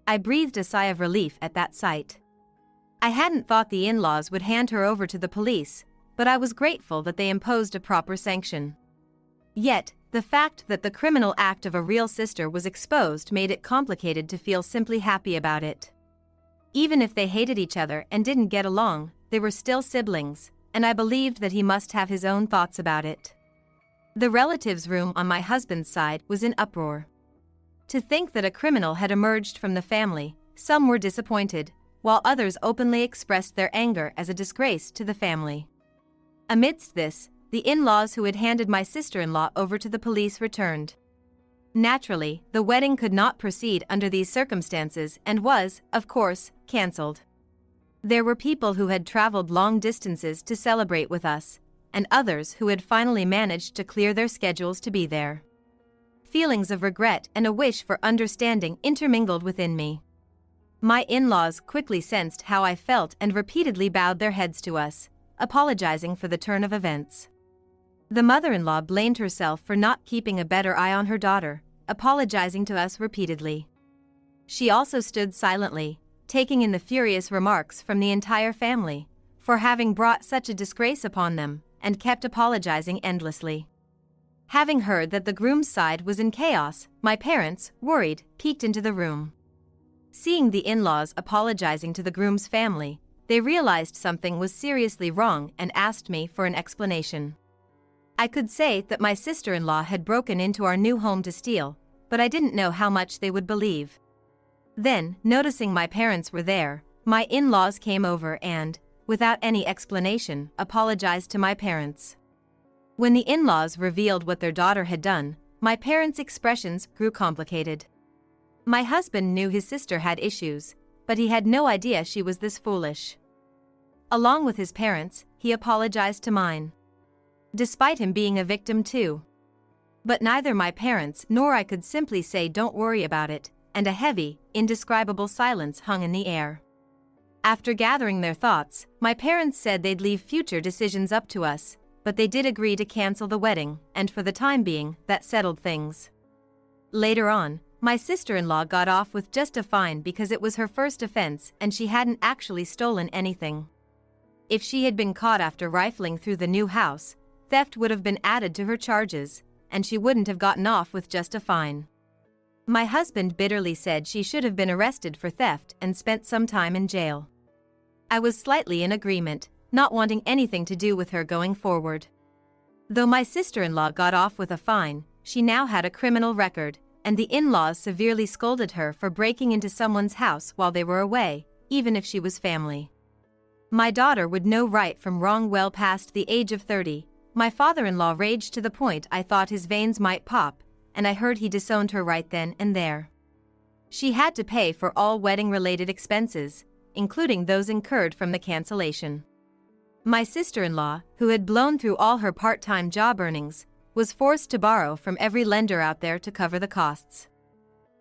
I breathed a sigh of relief at that sight. I hadn't thought the in-laws would hand her over to the police, but I was grateful that they imposed a proper sanction. Yet, the fact that the criminal act of a real sister was exposed made it complicated to feel simply happy about it. Even if they hated each other and didn't get along, they were still siblings, and I believed that he must have his own thoughts about it. The relatives' room on my husband's side was in uproar. To think that a criminal had emerged from the family, some were disappointed, while others openly expressed their anger as a disgrace to the family. Amidst this, the in-laws who had handed my sister-in-law over to the police returned. Naturally, the wedding could not proceed under these circumstances and was, of course, cancelled. There were people who had traveled long distances to celebrate with us, and others who had finally managed to clear their schedules to be there. Feelings of regret and a wish for understanding intermingled within me. My in-laws quickly sensed how I felt and repeatedly bowed their heads to us, apologizing for the turn of events. The mother-in-law blamed herself for not keeping a better eye on her daughter, apologizing to us repeatedly. She also stood silently, taking in the furious remarks from the entire family, for having brought such a disgrace upon them, and kept apologizing endlessly. Having heard that the groom's side was in chaos, my parents, worried, peeked into the room. Seeing the in-laws apologizing to the groom's family, they realized something was seriously wrong and asked me for an explanation. I could say that my sister-in-law had broken into our new home to steal, but I didn't know how much they would believe. Then, noticing my parents were there, my in-laws came over and, without any explanation, apologized to my parents. When the in-laws revealed what their daughter had done, my parents' expressions grew complicated. My husband knew his sister had issues, but he had no idea she was this foolish. Along with his parents, he apologized to mine. Despite him being a victim too. But neither my parents nor I could simply say don't worry about it, and a heavy, indescribable silence hung in the air. After gathering their thoughts, my parents said they'd leave future decisions up to us, but they did agree to cancel the wedding, and for the time being, that settled things. Later on, my sister-in-law got off with just a fine because it was her first offense and she hadn't actually stolen anything. If she had been caught after rifling through the new house, theft would have been added to her charges, and she wouldn't have gotten off with just a fine. My husband bitterly said she should have been arrested for theft and spent some time in jail. I was slightly in agreement, not wanting anything to do with her going forward. Though my sister-in-law got off with a fine, she now had a criminal record, and the in-laws severely scolded her for breaking into someone's house while they were away, even if she was family. My daughter would know right from wrong well past the age of 30. My father-in-law raged to the point I thought his veins might pop, and I heard he disowned her right then and there. She had to pay for all wedding-related expenses, including those incurred from the cancellation. My sister-in-law, who had blown through all her part-time job earnings, was forced to borrow from every lender out there to cover the costs.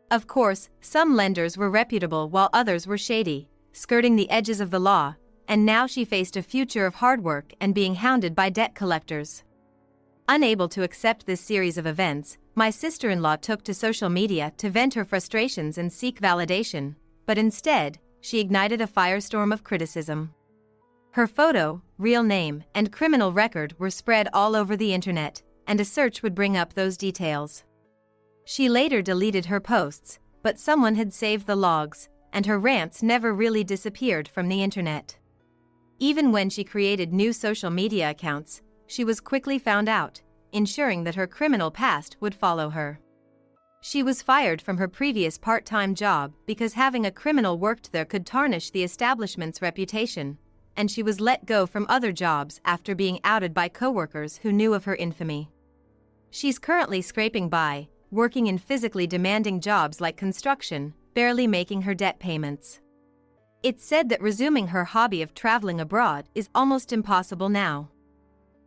Of course, some lenders were reputable while others were shady, skirting the edges of the law, and now she faced a future of hard work and being hounded by debt collectors. Unable to accept this series of events, my sister-in-law took to social media to vent her frustrations and seek validation, but instead, she ignited a firestorm of criticism. Her photo, real name, and criminal record were spread all over the internet, and a search would bring up those details. She later deleted her posts, but someone had saved the logs, and her rants never really disappeared from the internet. Even when she created new social media accounts, she was quickly found out, ensuring that her criminal past would follow her. She was fired from her previous part-time job because having a criminal worked there could tarnish the establishment's reputation, and she was let go from other jobs after being outed by coworkers who knew of her infamy. She's currently scraping by, working in physically demanding jobs like construction, barely making her debt payments. It's said that resuming her hobby of traveling abroad is almost impossible now.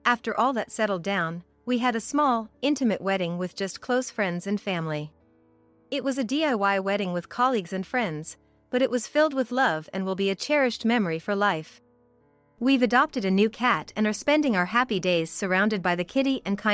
After all that settled down, we had a small, intimate wedding with just close friends and family. It was a DIY wedding with colleagues and friends, but it was filled with love and will be a cherished memory for life. We've adopted a new cat and are spending our happy days surrounded by the kitty and kind